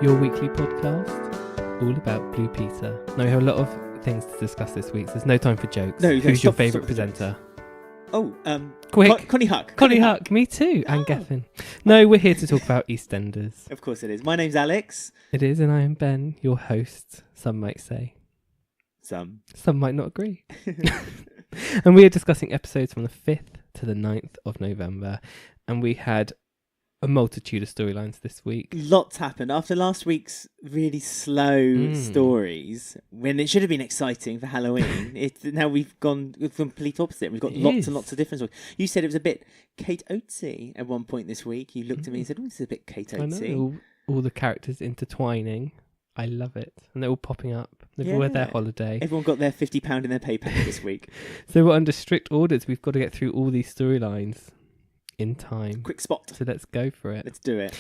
your weekly podcast, all about Blue Peter. Now, we have a lot of things to discuss this week, so there's no time for jokes. No, Who's your favourite presenter? Quick. Connie Huck. Connie Huck, me too, and Geffen. No, we're here to talk about Eastenders. Of course it is. My name's Alex. It is, and I am Ben, your host, some might say. Some might not agree. And we are discussing episodes from the 5th to the 9th of November, and we had a multitude of storylines this week. Lots happened after last week's really slow stories. When it should have been exciting for Halloween, now we've gone the complete opposite. We've got lots and lots of different stories. You said it was a bit Kate Oatesy at one point this week. You looked at me and said, "Oh, this is a bit Kate Oatesy." I know, all the characters intertwining. I love it, and they're all popping up. They've all had their holiday. Everyone got their £50 in their pay packet this week. So we're under strict orders. We've got to get through all these storylines in time. Quick spot. So let's go for it. Let's do it.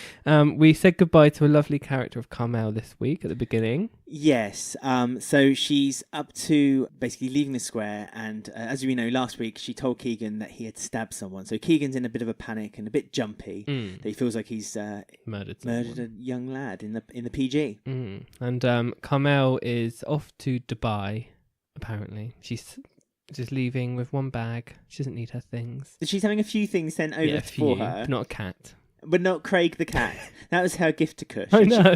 We said goodbye to a lovely character of Carmel this week at the beginning. Yes. So she's up to basically leaving the square, and as we know, last week she told Keegan that he had stabbed someone. So Keegan's in a bit of a panic and a bit jumpy. That he feels like he's murdered a young lad in the PG. And Carmel is off to Dubai. Apparently, she's just leaving with one bag. She doesn't need her things. She's having a few things sent over for her. Not a cat. But not Craig the cat. That was her gift to Kush. I know.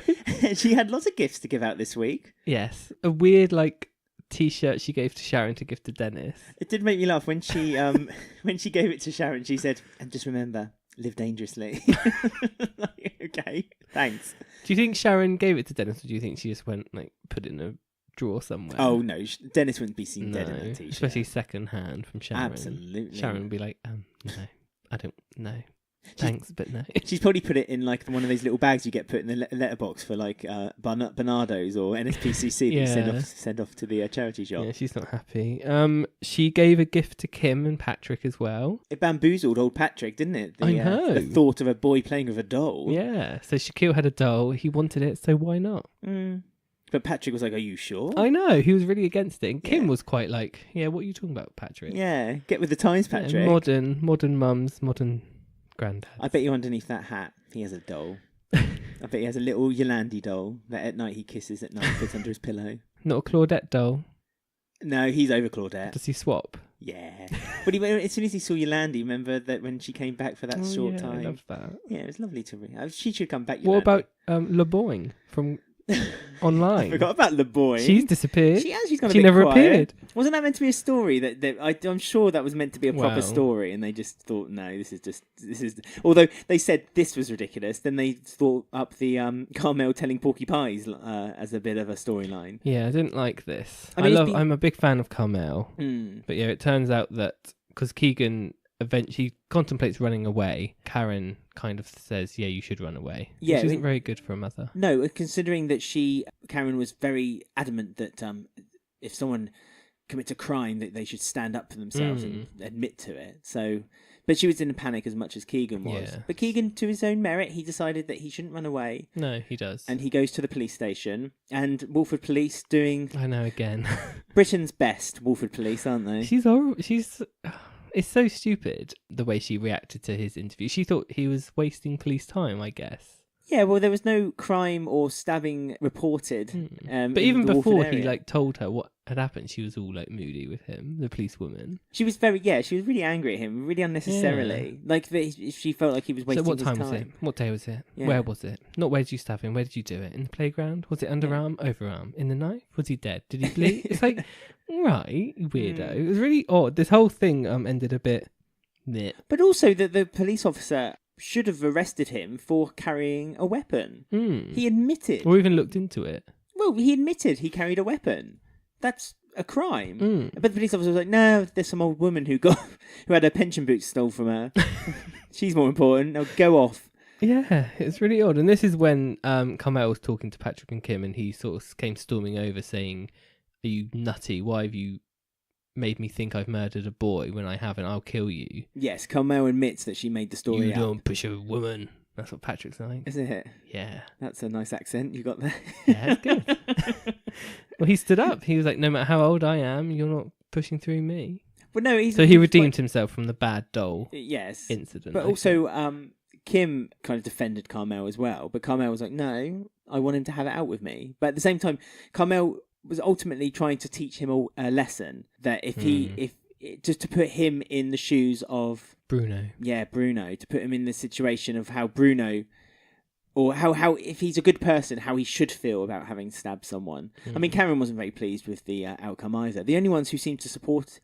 She had lots of gifts to give out this week. Yes. A weird, T-shirt she gave to Sharon to give to Dennis. It did make me laugh when she when she gave it to Sharon. She said, "And just remember, live dangerously." Okay, thanks. Do you think Sharon gave it to Dennis, or do you think she just went, put it in a drawer somewhere? Oh no, Dennis wouldn't be seen dead in that t-shirt. Especially second hand from Sharon. Absolutely. Sharon would be like, no, I don't know. Thanks, but no. She's probably put it in one of those little bags you get put in the letterbox for Bernardo's or NSPCC that you send off to the charity shop. Yeah, she's not happy. She gave a gift to Kim and Patrick as well. It bamboozled old Patrick, didn't it? I know. The thought of a boy playing with a doll. Yeah, so Shaquille had a doll. He wanted it, so why not? But Patrick was like, "Are you sure?" I know, he was really against it. And Kim was quite like, "Yeah, what are you talking about, Patrick?" Yeah, get with the times, Patrick. Yeah, modern mums, modern granddads. I bet you underneath that hat, he has a doll. I bet he has a little Yolandi doll that at night he kisses at night, puts under his pillow. Not a Claudette doll. No, he's over Claudette. Does he swap? Yeah. But as soon as he saw Yolandi, remember that when she came back for that short time? I love that. Yeah, it was lovely to read. She should come back, Yolandi. What about Le Boyne from online? I forgot about Le Boyne. She's disappeared. She's gone a bit never quiet. Appeared. Wasn't that meant to be a story? I'm sure that was meant to be a proper story, and they just thought, no, this is. Although they said this was ridiculous, then they thought up the Carmel telling Porky Pies as a bit of a storyline. Yeah, I didn't like this. I'm a big fan of Carmel, but yeah, it turns out that because Keegan eventually contemplates running away, Karen kind of says, "Yeah, you should run away." Yeah, which isn't very good for a mother. No, considering that Karen was very adamant that if someone commits a crime, that they should stand up for themselves and admit to it. So, but she was in a panic as much as Keegan was. Yeah. But Keegan, to his own merit, he decided that he shouldn't run away. No, he does. And he goes to the police station, and Walford Police doing... I know, again. Britain's best Walford Police, aren't they? She's horrible. It's so stupid, the way she reacted to his interview. She thought he was wasting police time, I guess. Yeah, well, there was no crime or stabbing reported. But even before he told her what had happened, she was all moody with him, the policewoman. She was really angry at him, really unnecessarily. Yeah. She felt like he was wasting his time. So what time was it? What day was it? Yeah. Where was it? Not where did you stab him? Where did you do it? In the playground? Was it underarm? Overarm? In the knife? Was he dead? Did he bleed? It's right, weirdo. It was really odd. This whole thing ended a bit... Bleh. But also that the police officer should have arrested him for carrying a weapon. He admitted. Or even looked into it. Well, he admitted he carried a weapon. That's a crime. But the police officer was like, "No, there's some old woman who had her pension boots stolen from her. She's more important. Now go off." Yeah, it's really odd. And this is when Carmel was talking to Patrick and Kim, and he sort of came storming over saying, "Are you nutty? Why have you made me think I've murdered a boy when I haven't? I'll kill you." Yes, Carmel admits that she made the story You up. don't push a woman. That's what Patrick's like. Isn't it? Yeah. That's a nice accent you got there. Yeah, it's good. Well, he stood up. He was like, "No matter how old I am, you're not pushing through me." Well, no, so he redeemed himself from the bad doll incident. I But also, Kim kind of defended Carmel as well, but Carmel was like, no, I want him to have it out with me. But at the same time, Carmel was ultimately trying to teach him a lesson that just to put him in the shoes of Bruno. Yeah, Bruno, to put him in the situation of how Bruno, or how if he's a good person, how he should feel about having stabbed someone. I mean, Karen wasn't very pleased with the outcome either. The only ones who seemed to support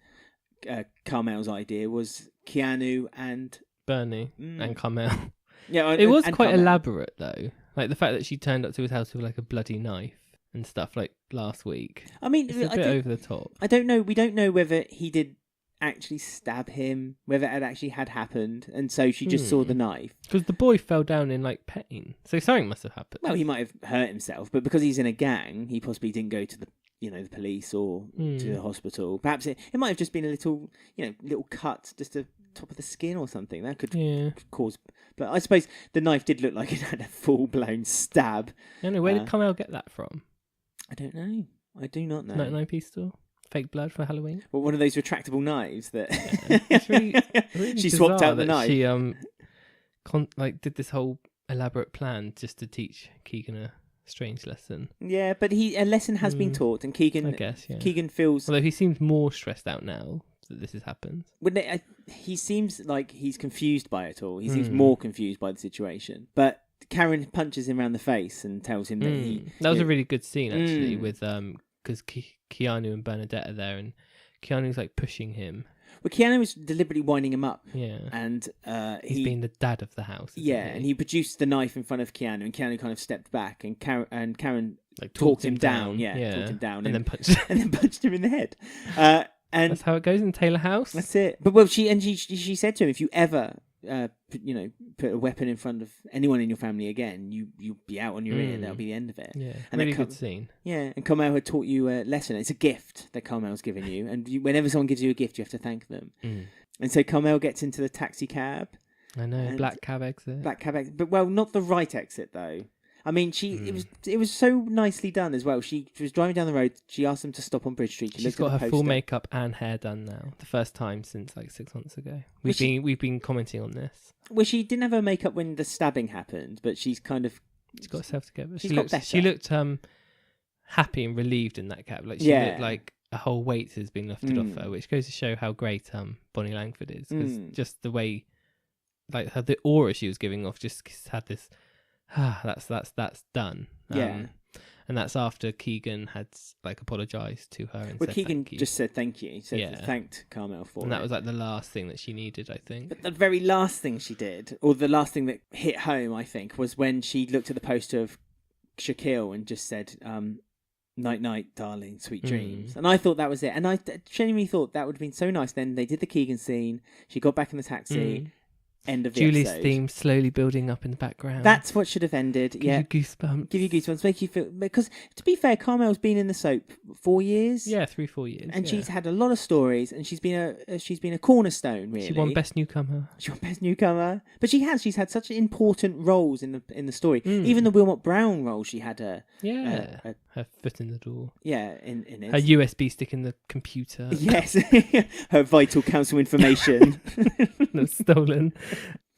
Carmel's idea was Keanu and Bernie and Carmel. Yeah, it was quite Carmel. elaborate though. Like the fact that she turned up to his house with like a bloody knife and stuff like last week. I mean, it's a bit over the top. I don't know. We don't know whether he did actually stab him, whether it actually had happened, and so she just saw the knife. Because the boy fell down in like pain, so something must have happened. Well, he might have hurt himself, but because he's in a gang, he possibly didn't go to the the police or to the hospital. Perhaps it might have just been a little little cut, just the top of the skin or something. That could cause. But I suppose the knife did look like it had a full blown stab. I don't know, where did Carmel get that from? I don't know. I do not know. 99p store? Fake blood for Halloween? Well, one of those retractable knives that it's really she swapped out the knife. She did this whole elaborate plan just to teach Keegan a strange lesson. Yeah, but a lesson has been taught, and Keegan, I guess, Keegan feels. Although he seems more stressed out now that this has happened. He seems like he's confused by it all. He seems more confused by the situation. But Karen punches him around the face and tells him that that was a really good scene actually with because Keanu and Bernadette are there and Keanu's like pushing him. Well, Keanu was deliberately winding him up. Yeah. And he's been the dad of the house. Yeah, and he produced the knife in front of Keanu, and Keanu kind of stepped back, and Karen like talked him down. Yeah, talked him down, and then punched him in the head. And that's how it goes in Taylor House. That's it. But she said to him, if you ever put a weapon in front of anyone in your family again, you'll be out on your ear. That'll be the end of it. Yeah, and really good scene. Yeah, and Carmel had taught you a lesson. It's a gift that Carmel's given you, and whenever someone gives you a gift, you have to thank them. And so Carmel gets into the taxi cab. I know, black cab exit. But not the right exit though. I mean, it was so nicely done as well. She was driving down the road. She asked them to stop on Bridge Street. She's got her full makeup and hair done now. The first time since like 6 months ago. We've been commenting on this. Well, she didn't have her makeup when the stabbing happened, but she's got herself together. She looked happy and relieved in that cab. Like she looked like a whole weight has been lifted off her, which goes to show how great Bonnie Langford is. Because just the way, like the aura she was giving off, just had this. That's done. And that's after Keegan had like apologised to her and said Keegan thank you. just said thank you. Thanked Carmel for it. And that was like the last thing that she needed, I think. But the very last thing she did, or the last thing that hit home, I think, was when she looked at the poster of Shaquille and just said, "Night, night, darling, sweet dreams." And I thought that was it. And I genuinely thought that would have been so nice. Then they did the Keegan scene. She got back in the taxi. End of the Julie's episode. theme slowly building up in the background. That's what should have ended. Give you goosebumps. Make you feel. Because to be fair, Carmel's been in the soap 4 years. Yeah, 3-4 years. And she's had a lot of stories, and she's been a cornerstone. Really, she won Best Newcomer. But she's had such important roles in the story. Even the Wilmot Brown role, she had her foot in the door. Yeah, in it. Her USB stick in the computer. Yes, her vital council information that's stolen.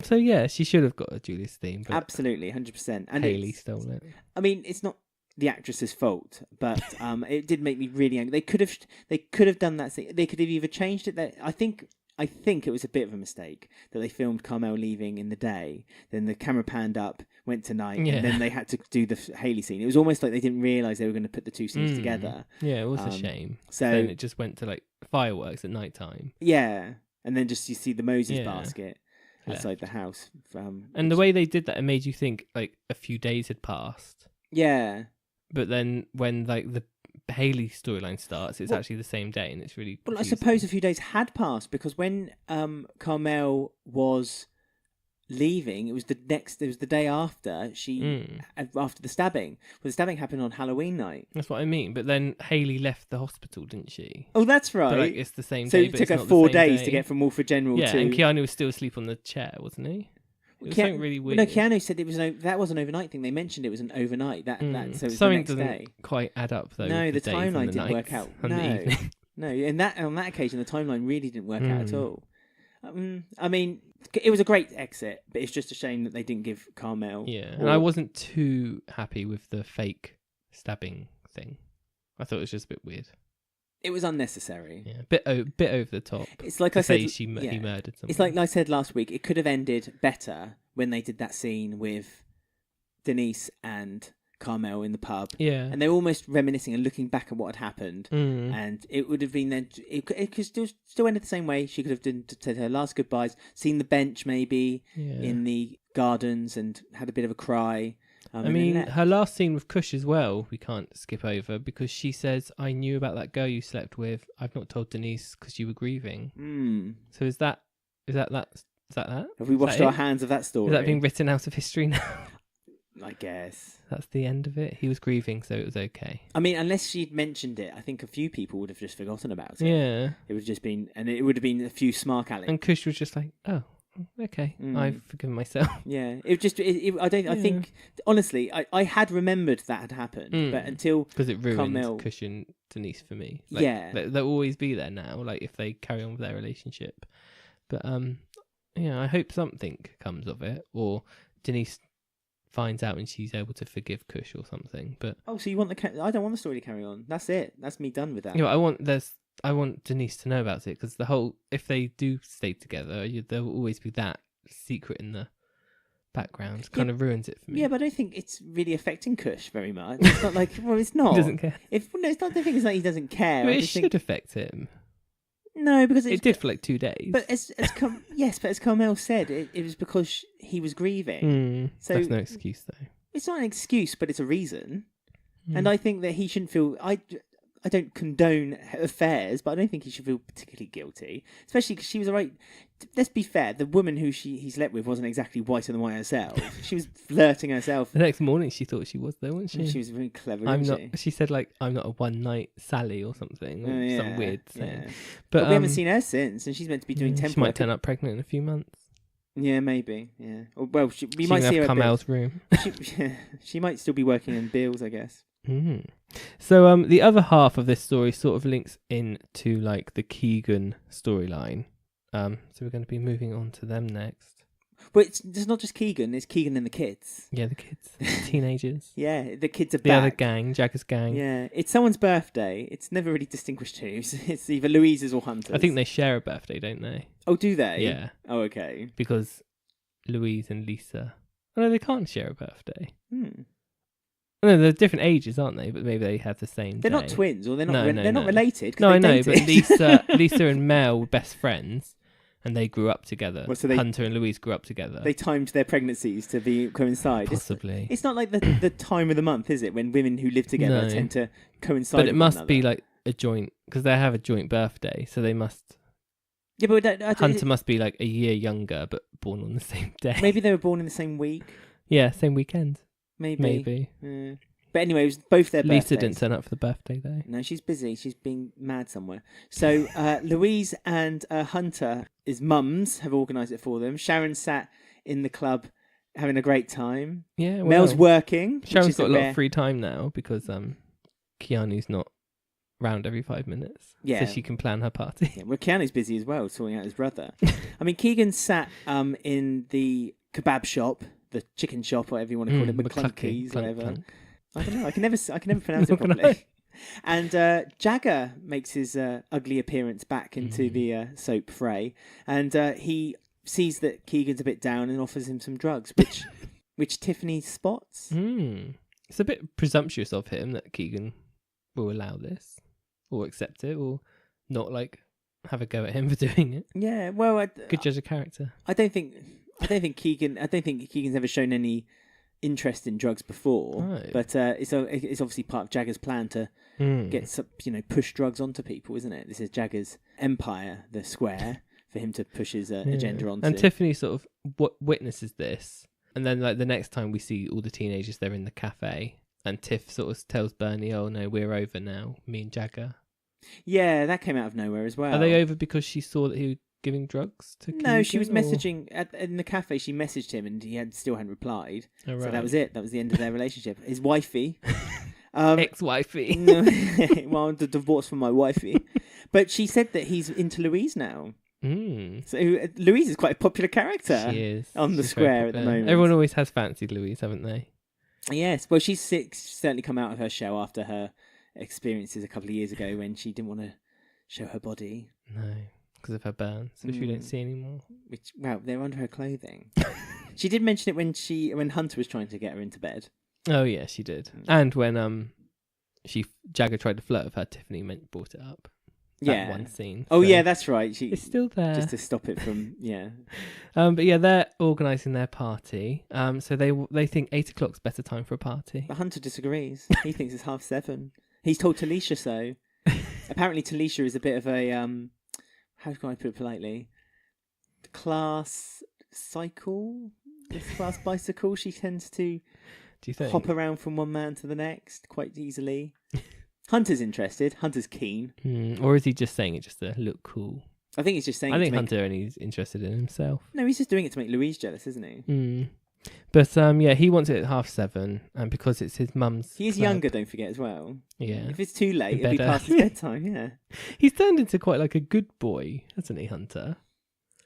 So yeah, she should have got a Julie's theme. But absolutely, 100%. And Hayley stole it. I mean, it's not the actress's fault, but it did make me really angry. They could have done that thing. They could have either changed it. I think it was a bit of a mistake that they filmed Carmel leaving in the day, then the camera panned up, went to night, and then they had to do the Hayley scene. It was almost like they didn't realise they were going to put the two scenes together. Yeah, it was a shame. So then it just went to like fireworks at night time. Yeah, and then just you see the Moses basket outside the house. And the way they did that, it made you think like a few days had passed. Yeah. But then when like the Hayley storyline starts, it's actually the same day, and it's really confusing. Well, I suppose a few days had passed, because when Carmel was leaving, it was the day after after the stabbing. Well, the stabbing happened on Halloween night. That's what I mean. But then Hayley left the hospital, didn't she? Oh, that's right. But, like, it's the same so day. So it took her 4 days to get from Walford General to... Yeah, and Keanu was still asleep on the chair, wasn't he? It was something really weird. No, Keanu said that was an overnight thing. They mentioned it was an overnight. So it was something the next day. doesn't quite add up though. No, the timeline didn't work out. No, on that occasion, the timeline really didn't work out at all. I mean, It was a great exit, but it's just a shame that they didn't give Carmel. Yeah, and I wasn't too happy with the fake stabbing thing. I thought it was just a bit weird. It was unnecessary. Yeah, bit over the top. It's like I said, he murdered someone. It's like I said last week. It could have ended better when they did that scene with Denise and Carmel in the pub. Yeah, and they were almost reminiscing and looking back at what had happened. And it would have been then. It could still ended the same way. She could have said her last goodbyes, seen the bench maybe in the gardens, and had a bit of a cry. I mean, her last scene with Kush as well, we can't skip over, because she says, I knew about that girl you slept with. I've not told Denise because you were grieving. So is that? Have we washed our hands of that story? Is that being written out of history now? I guess. That's the end of it. He was grieving, so it was okay. I mean, unless she'd mentioned it, I think a few people would have just forgotten about it. Yeah. It would have just been, and it would have been a few smart Alex. And Kush was just like, oh, okay, I've forgiven myself. Yeah, I think, honestly, I had remembered that had happened, but until because it ruined Carmel... Kush and Denise for me. They'll always be there now. Like if they carry on with their relationship, but I hope something comes of it, or Denise finds out and she's able to forgive Kush or something. But so you want I don't want the story to carry on. That's it. That's me done with that. Yeah, I want Denise to know about it, because if they do stay together, there will always be that secret in the background. Kind of ruins it for me. Yeah, but I don't think it's really affecting Kush very much. It's not like, well, it's not. He doesn't care. It's not the thing. It's like he doesn't care. But it should affect him. No, because it did for like 2 days. But as Carmel said, it was because he was grieving. So that's no excuse though. It's not an excuse, but it's a reason. And I think that he shouldn't feel. I don't condone affairs, but I don't think he should feel particularly guilty, especially because she was alright. Let's be fair, the woman who he slept with wasn't exactly whiter than white herself. She was flirting herself. The next morning she thought she was though, wasn't she? She was really clever, she said like, I'm not a one night Sally or something, or some weird thing. Yeah. But we haven't seen her since, and she's meant to be doing temp. She might turn up pregnant in a few months. Yeah, maybe. Yeah. Well, we she might see her at Carmel's room. She might still be working in Bill's, I guess. So the other half of this story sort of links into like the Keegan storyline. So we're going to be moving on to them next. But it's not just Keegan, it's Keegan and the kids. Yeah, the kids. The teenagers. Yeah, the kids are the back. Other gang, Jagger's gang. Yeah, it's someone's birthday. It's never really distinguished who's. It's either Louise's or Hunter's. I think they share a birthday, don't they? Oh, do they? Yeah. Oh, okay. Because Louise and Lisa... Oh, no, they can't share a birthday. No, they're different ages, aren't they? But maybe they have the same. They're day. not twins, or they're not. No, they're not related. No, I know, dated. but Lisa and Mel were best friends, and they grew up together. Well, so Hunter and Louise grew up together. They timed their pregnancies to coincide. Possibly. It's not like the time of the month, is it? When women who live together tend to coincide. But it must be like a joint, because they have a joint birthday, so they must. Yeah, but Hunter must be like a year younger, but born on the same day. Maybe they were born in the same week. Yeah, same weekend. Maybe. Yeah. But anyway, it was both their birthdays. Lisa didn't turn up for the birthday though. No, she's busy. She's being mad somewhere. So Louise and Hunter's mums have organised it for them. Sharon sat in the club having a great time. Yeah, Mel's working. Sharon's got a lot of free time now because Keanu's not round every 5 minutes. Yeah. So she can plan her party. Yeah, well, Keanu's busy as well, sorting out his brother. I mean, Keegan sat in the kebab shop, the chicken shop, whatever you want to call it, McClunky's, whatever. Clunk. I don't know. I can never pronounce it properly. And Jagger makes his ugly appearance back into the soap fray, and he sees that Keegan's a bit down and offers him some drugs, which Tiffany spots. It's a bit presumptuous of him that Keegan will allow this, or accept it, or not like have a go at him for doing it. Yeah, well, good judge of character. I don't think Keegan's ever shown any interest in drugs before, right. But it's obviously part of Jagger's plan to get some, push drugs onto people, isn't it? This is Jagger's empire, the square, for him to push his agenda onto. And Tiffany sort of witnesses this, and then like the next time we see all the teenagers, they're in the cafe, and Tiff sort of tells Bernie, "Oh no, we're over now, me and Jagger." Yeah, that came out of nowhere as well. Are they over because she saw that he was giving drugs to Keegan? No, she was messaging in the cafe. She messaged him, and he still hadn't replied. Oh, right. So that was it. That was the end of their relationship. His wifey, ex-wifey. Well, the divorce from my wifey. But she said that he's into Louise now. So Louise is quite a popular character. She is. On the She's square at the moment. Everyone always has fancied Louise, haven't they? Yes. Well, she's certainly come out of her shell after her experiences a couple of years ago when she didn't want to show her body. No, because of her burns, which we don't see anymore. Wow, they're under her clothing. She did mention it when Hunter was trying to get her into bed. Oh yeah, she did. And when Jagger tried to flirt with her, Tiffany brought it up. That one scene. Oh yeah, that's right. It's still there. Just to stop it from But yeah, they're organising their party. So they think 8 o'clock's better time for a party. But Hunter disagrees. He thinks it's 7:30. He's told Talisha so. Apparently Talisha is a bit of a how can I put it politely? Class cycle? This class bicycle. She tends to hop around from one man to the next quite easily. Hunter's interested. Hunter's keen. Or is he just saying it just to look cool? I think he's just saying I think Hunter only is interested in himself. No, he's just doing it to make Louise jealous, isn't he? But yeah, he wants it at 7:30, and because it's his mum's He's club. younger, don't forget, as well. Yeah. If it's too late, it'll be past his bedtime, yeah. He's turned into quite like a good boy, hasn't he, Hunter?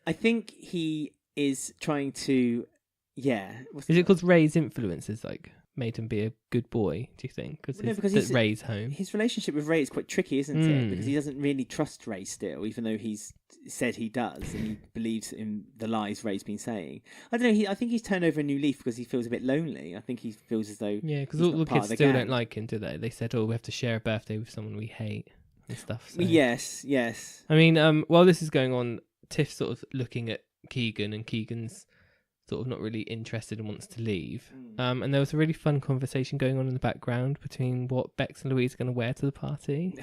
I think he is trying to... Yeah. Is it because Ray's influence has made him be a good boy, do you think? Because Ray's home. His relationship with Ray is quite tricky, isn't it? Because he doesn't really trust Ray still, even though he's said he does, and he believes in the lies Ray's been saying. I don't know, I think he's turned over a new leaf because he feels a bit lonely. I think he feels as though... Yeah, because all the kids still don't like him, do they? They said, we have to share a birthday with someone we hate and stuff. So. Yes. I mean, while this is going on, Tiff's sort of looking at Keegan, and Keegan's sort of not really interested and wants to leave. And there was a really fun conversation going on in the background between what Bex and Louise are going to wear to the party.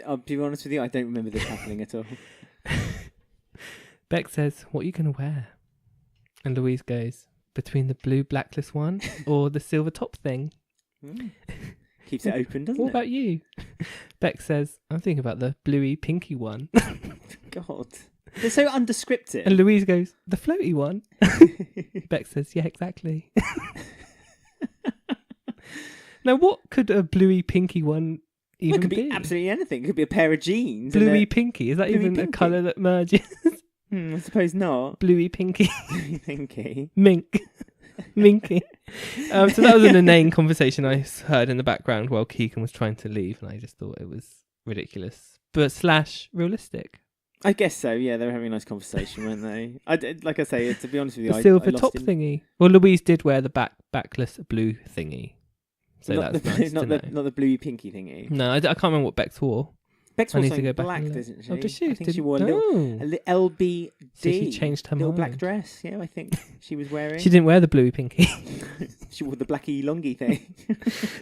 I'll be honest with you, I don't remember this happening at all. Bex says, "What are you going to wear?" And Louise goes, "Between the blue blackless one or the silver top thing." Keeps it open, doesn't it? What about you? Bex says, "I'm thinking about the bluey pinky one." God. They're so undescriptive. And Louise goes, "The floaty one." Bex says, "Yeah, exactly." Now, what could a bluey pinky one even it could be? Absolutely anything. It could be a pair of jeans. Bluey pinky? Is that even a colour that merges? I suppose not. Bluey pinky. Bluey pinky. Mink. Minky. So that was an inane conversation I heard in the background while Keegan was trying to leave, and I just thought it was ridiculous. But / realistic. I guess so, yeah. They were having a nice conversation, weren't they? Like I say, to be honest with you, the silver top thingy. Well, Louise did wear the backless blue thingy. So that's nice not the bluey pinky thingy. No, I can't remember what Bex wore. Bex wore something black, doesn't she? Oh, did she? I think she wore a little LBD. So she changed her little mind. Black dress, yeah, I think she was wearing. She didn't wear the bluey pinky. She wore the blacky longy thing.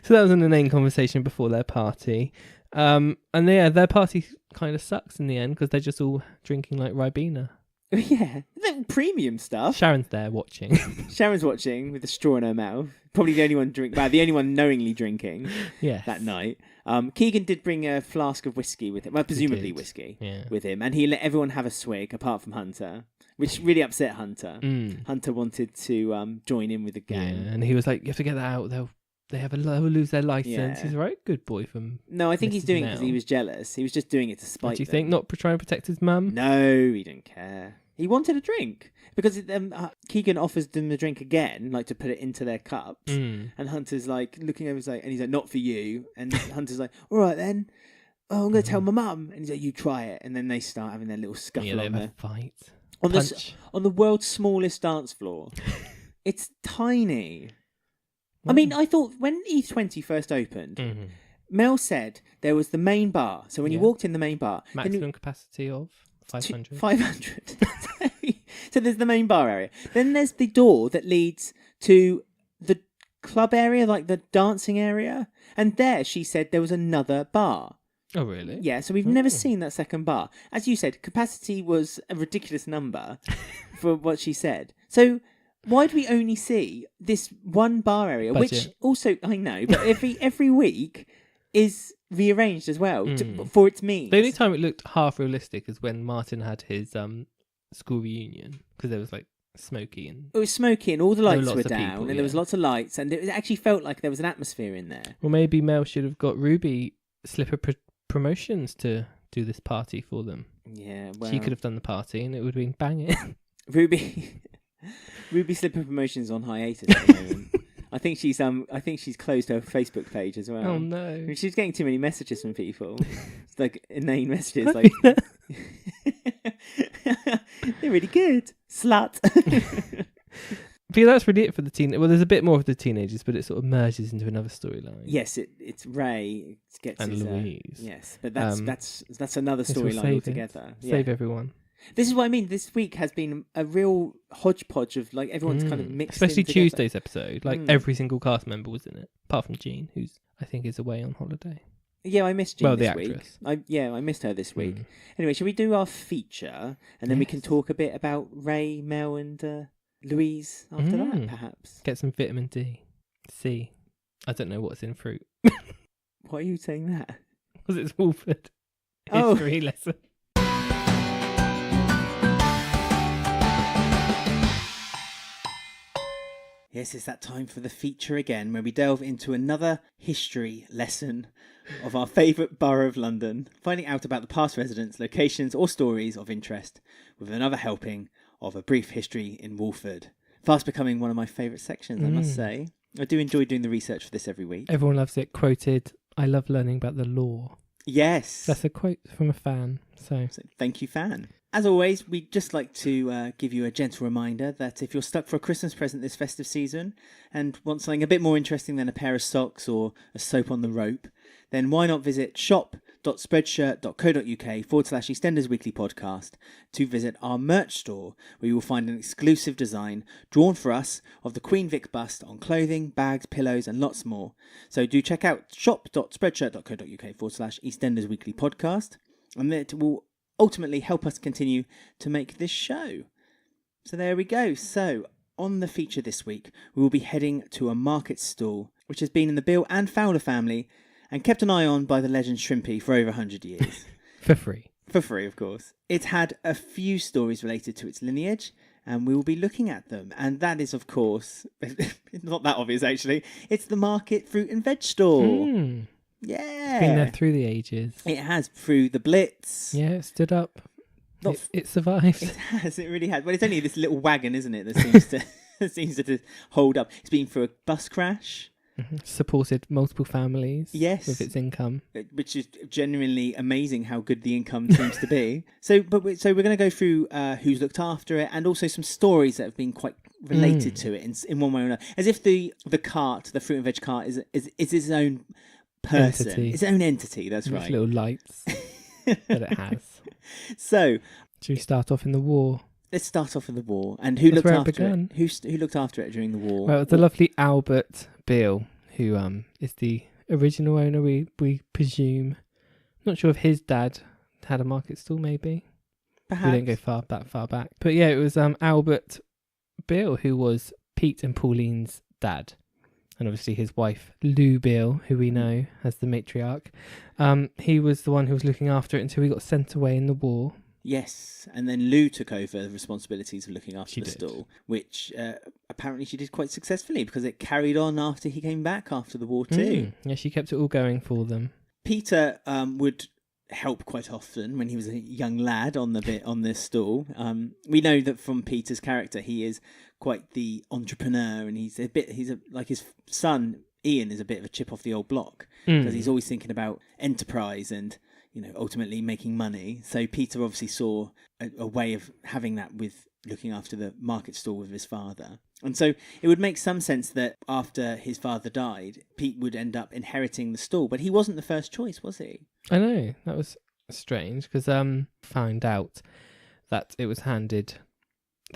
So that was an inane conversation before their party. And their party kind of sucks in the end because they're just all drinking like Ribena. Yeah, premium stuff. Sharon's there watching. Sharon's watching with a straw in her mouth. Probably the only one knowingly drinking. Yes. That night. Keegan did bring a flask of whiskey with him. Well, presumably whiskey with him, and he let everyone have a swig apart from Hunter, which really upset Hunter. Hunter wanted to join in with the gang, and he was like, "You have to get that out. They'll lose their license." Yeah. He's a right good boy from. No, I think he's doing it because he was jealous. He was just doing it to spite. What do you think? Not trying to protect his mum? No, he didn't care. He wanted a drink because Keegan offers them the drink again, like to put it into their cups. And Hunter's like looking over, and he's like, "Not for you." And Hunter's like, "All right then. Oh, I'm going to tell my mum." And he's like, "You try it." And then they start having their little scuffle they on have a fight. On the world's smallest dance floor. It's tiny. I mean, I thought when E20 first opened, Mel said there was the main bar. So when you walked in the main bar, maximum capacity of 500. 500. So there's the main bar area. Then there's the door that leads to the club area, like the dancing area. And there, she said there was another bar. Oh, really? Yeah, so we've never seen that second bar. As you said, capacity was a ridiculous number for what she said. So why do we only see this one bar area, which also, I know, but every week is rearranged as well for its means. The only time it looked half realistic is when Martin had his school reunion, because there was like smoky and it was smoky and all the lights were down and there was lots of lights and it actually felt like there was an atmosphere in there. Well, maybe Mel should have got Ruby Slipper Promotions to do this party for them. Yeah, well, She could have done the party and it would have been banging. Ruby Slipper Promotions on hiatus at the moment. I think she's closed her Facebook page as well. Oh no. I mean, she's getting too many messages from people. It's like inane messages like they're really good. Slut. But yeah, that's really it for the teen. Well, there's a bit more of the teenagers, but it sort of merges into another storyline. Yes, it's Ray gets and his, Louise. yes, but that's another storyline altogether. Save everyone. This is what I mean. This week has been a real hodgepodge of like everyone's kind of mixed. Especially in together. Tuesday's episode. Like every single cast member was in it, apart from Jean, who's I think is away on holiday. Yeah, I missed Jean this the week. actress. I missed her this week. Anyway, shall we do our feature and then we can talk a bit about Ray, Mel, and Louise after that, perhaps? Get some vitamin D, C. I don't know what's in fruit. Why are you saying that? Because it's Walford. Oh. History lesson. Yes, it's that time for the feature again, where we delve into another history lesson of our favourite borough of London, finding out about the past residents, locations or stories of interest, with another helping of a brief history in Walford. Fast becoming one of my favourite sections, I must say. I do enjoy doing the research for this every week. Everyone loves it. Quoted, I love learning about the law. Yes. That's a quote from a fan. So thank you, fan. As always, we'd just like to give you a gentle reminder that if you're stuck for a Christmas present this festive season and want something a bit more interesting than a pair of socks or a soap on the rope, then why not visit shop.spreadshirt.co.uk/Eastenders Weekly podcast to visit our merch store, where you will find an exclusive design drawn for us of the Queen Vic bust on clothing, bags, pillows and lots more. So do check out shop.spreadshirt.co.uk/Eastenders Weekly podcast, and it will ultimately help us continue to make this show. So there we go. So on the feature this week, we will be heading to a market stall which has been in the Bill and Fowler family and kept an eye on by the legend Shrimpy for over 100 years. For free. For free, of course. It's had a few stories related to its lineage, and we will be looking at them. And that is, of course, it's not that obvious actually, it's the market fruit and veg store. Yeah. It's been there through the ages. It has, through the Blitz. Yeah, it stood up. It survived. It has, it really has. Well, it's only this little wagon, isn't it, that seems to seems to hold up. It's been through a bus crash. Supported multiple families. Yes. With its income. Which is genuinely amazing how good the income seems to be. So we're going to go through who's looked after it, and also some stories that have been quite related to it in one way or another. As if the cart, the fruit and veg cart, is its own person. Entity. Its own entity, that's right. Little lights that it has. So, should we start off in the war? Let's start off in the war. And who looked after it? Who looked after it during the war? Well, the lovely Albert Beale, who is the original owner, we presume. Not sure if his dad had a market stall, maybe. Perhaps. We didn't go that far back. But yeah, it was Albert Beale, who was Pete and Pauline's dad. And obviously his wife, Lou Beale, who we know as the matriarch. He was the one who was looking after it until he got sent away in the war. Yes, and then Lou took over the responsibilities of looking after the stall, which apparently she did quite successfully, because it carried on after he came back after the war too. Yeah, she kept it all going for them. Peter would help quite often when he was a young lad on this stall. We know that from Peter's character, he is quite the entrepreneur, and he's like his son Ian is a bit of a chip off the old block, because he's always thinking about enterprise and, you know, ultimately making money. So Peter obviously saw a way of having that with looking after the market stall with his father. And so it would make some sense that after his father died, Pete would end up inheriting the stall. But he wasn't the first choice, was he? I know. That was strange, because found out that it was handed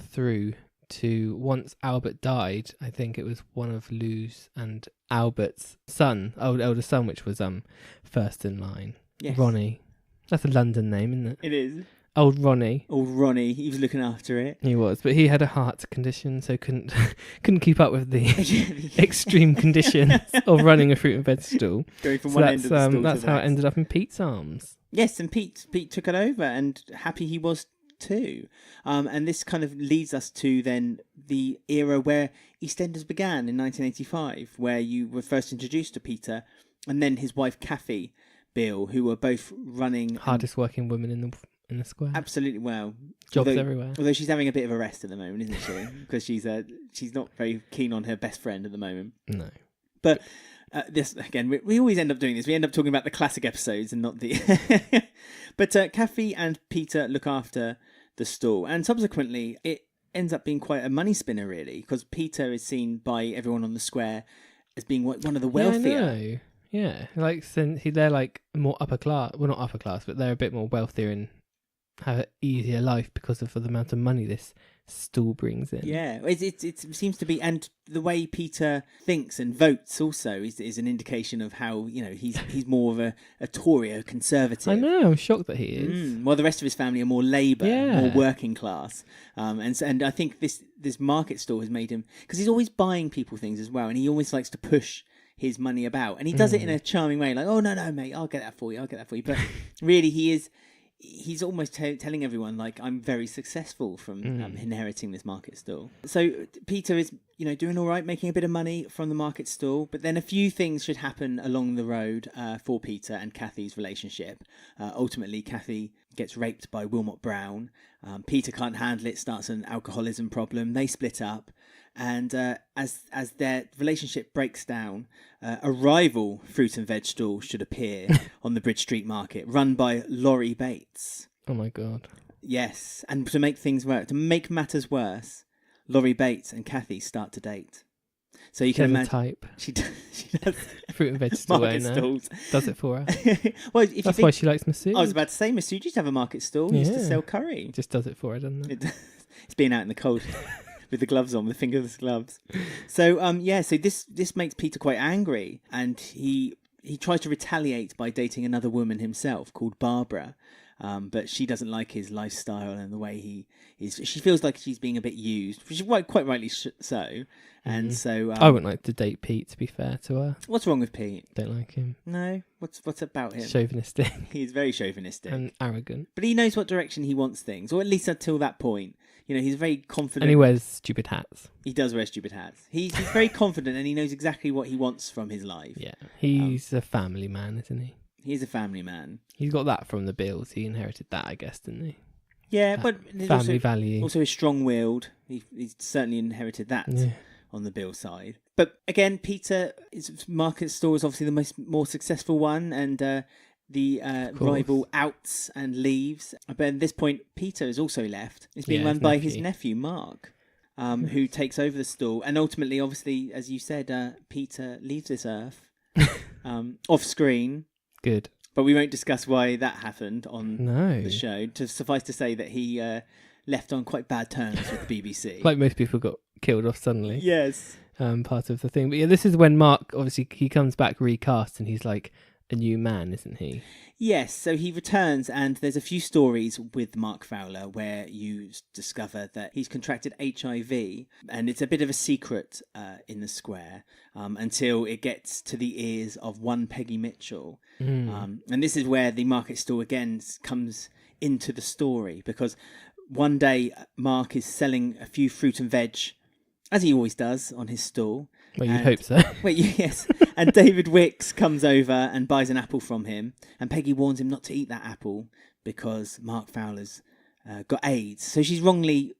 through to, once Albert died, I think it was one of Lou's and Albert's elder son, which was first in line. Yes. Ronnie. That's a London name, isn't it? It is. Old Ronnie. He was looking after it. He was, but he had a heart condition, so couldn't keep up with the extreme conditions of running a fruit and veg stall. Going from one end of the stall that's how it ended up in Pete's arms. Yes, and Pete took it over, and happy he was too. And this kind of leads us to then the era where EastEnders began in 1985, where you were first introduced to Peter, and then his wife Kathy Beale, who were both running... Hardest working woman in the in the square. Absolutely. Well, Jobs everywhere. Although she's having a bit of a rest at the moment, isn't she? Because she's not very keen on her best friend at the moment. No. But this again, we always end up doing this. We end up talking about the classic episodes and not the. But Kathy and Peter look after the stall, and subsequently it ends up being quite a money spinner, really, because Peter is seen by everyone on the square as being one of the wealthier. Yeah, like they're like more upper class. Well, not upper class, but they're a bit more wealthier and have an easier life because of the amount of money this stall brings in. Yeah, it seems to be, and the way Peter thinks and votes also is an indication of how, you know, he's more of a Tory, a conservative. I know, I'm shocked that he is. While the rest of his family are more Labour, more working class. And I think this market stall has made him, because he's always buying people things as well, and he always likes to push his money about, and he does it in a charming way, like, oh no mate, I'll get that for you, but really he's almost telling everyone, like, I'm very successful from inheriting this market stall. So Peter is, you know, doing all right, making a bit of money from the market stall, but then a few things should happen along the road for Peter and Kathy's relationship. Ultimately, Kathy gets raped by Wilmot Brown. Peter can't handle it, starts an alcoholism problem. They split up. And as their relationship breaks down, a rival fruit and veg stall should appear on the Bridge Street Market, run by Laurie Bates. Oh my God. Yes, and to make matters worse, Laurie Bates and Kathy start to date. So you can imagine type. She does fruit and veg stall market stalls. Does it for her. Well, that's why she likes Masood. I was about to say Masood used to have a market stall. He used to sell curry. Just does it for her, doesn't it? It's been out in the cold. With the gloves on, the fingerless gloves. So so this makes Peter quite angry, and he tries to retaliate by dating another woman himself called Barbara, but she doesn't like his lifestyle and the way he is. She feels like she's being a bit used, which is quite rightly so. And so I wouldn't like to date Pete, to be fair to her. What's wrong with Pete? Don't like him. No, what's about him? Chauvinistic. He's very chauvinistic and arrogant, but he knows what direction he wants things, or at least until that point. You know, he's very confident. And he wears stupid hats. He does wear stupid hats. He's very confident, and he knows exactly what he wants from his life. Yeah, he's a family man, isn't he? He's a family man. He's got that from the Bills. He inherited that, I guess, didn't he? Yeah, that but family value. Also, he's strong-willed. He's certainly inherited that on the Bill side. But again, Peter's market stall is obviously the more successful one, and the rival outs and leaves. But at this point, Peter is also left. It's being run by his nephew, Mark, who takes over the stall. And ultimately, obviously, as you said, Peter leaves this earth off screen. Good. But we won't discuss why that happened on the show. To suffice to say that he left on quite bad terms with the BBC. Like most people got killed off suddenly. Yes. Part of the thing. But yeah, this is when Mark, obviously, he comes back recast and he's like a new man, isn't he? Yes, so he returns, and there's a few stories with Mark Fowler where you discover that he's contracted HIV, and it's a bit of a secret in the square until it gets to the ears of one Peggy Mitchell. And this is where the market stall again comes into the story, because one day Mark is selling a few fruit and veg, as he always does, on his stall. Well, you'd hope so. Yes. And David Wicks comes over and buys an apple from him, and Peggy warns him not to eat that apple because Mark Fowler's got AIDS. So she's wrongly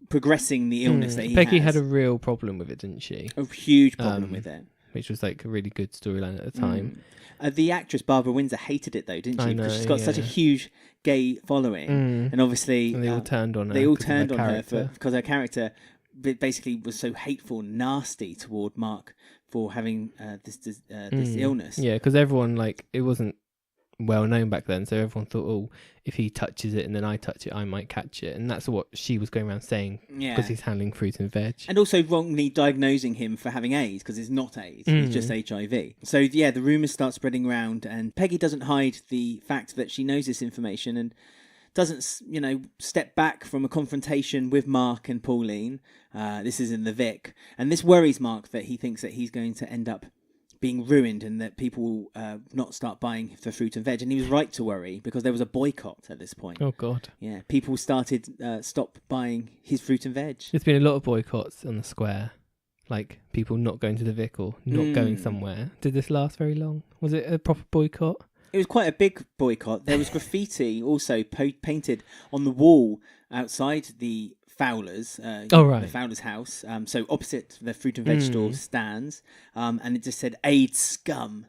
progressing the illness that he Peggy has. had a real problem with it, didn't she? A huge problem with it. Which was like a really good storyline at the time. The actress Barbara Windsor hated it though, didn't she? Because she's got such a huge gay following. And obviously... And they all turned on her. They all turned on her because her character basically was so hateful and nasty toward Mark for having this illness. Yeah, because everyone, like, it wasn't well known back then, so everyone thought, oh, if he touches it and then I touch it, I might catch it. And that's what she was going around saying, because he's handling fruit and veg. And also wrongly diagnosing him for having AIDS, because it's not AIDS, it's just HIV. So yeah, the rumours start spreading around, and Peggy doesn't hide the fact that she knows this information and doesn't, step back from a confrontation with Mark and Pauline. This is in the Vic. And this worries Mark, that he thinks that he's going to end up being ruined and that people will not start buying for fruit and veg. And he was right to worry, because there was a boycott at this point. Oh, God. Yeah, people started stop buying his fruit and veg. There's been a lot of boycotts on the square. Like, people not going to the Vic or not going somewhere. Did this last very long? Was it a proper boycott? It was quite a big boycott. There was graffiti also painted on the wall outside the Fowler's, the Fowler's house. So opposite the fruit and veg store stands, and it just said "AIDS scum."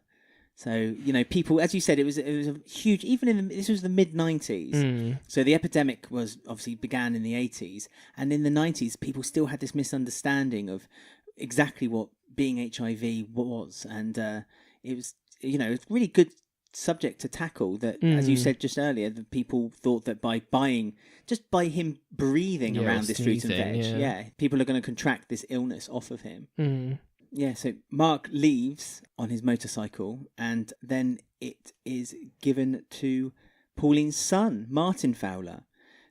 So people, as you said, it was a huge. Even this was the mid-90s. So the epidemic was obviously began in the 80s, and in the 90s, people still had this misunderstanding of exactly what being HIV was, and it was it's really good subject to tackle that, as you said just earlier, the people thought that by him breathing around this fruit and veg, people are going to contract this illness off of him. So Mark leaves on his motorcycle, and then it is given to Pauline's son, Martin Fowler.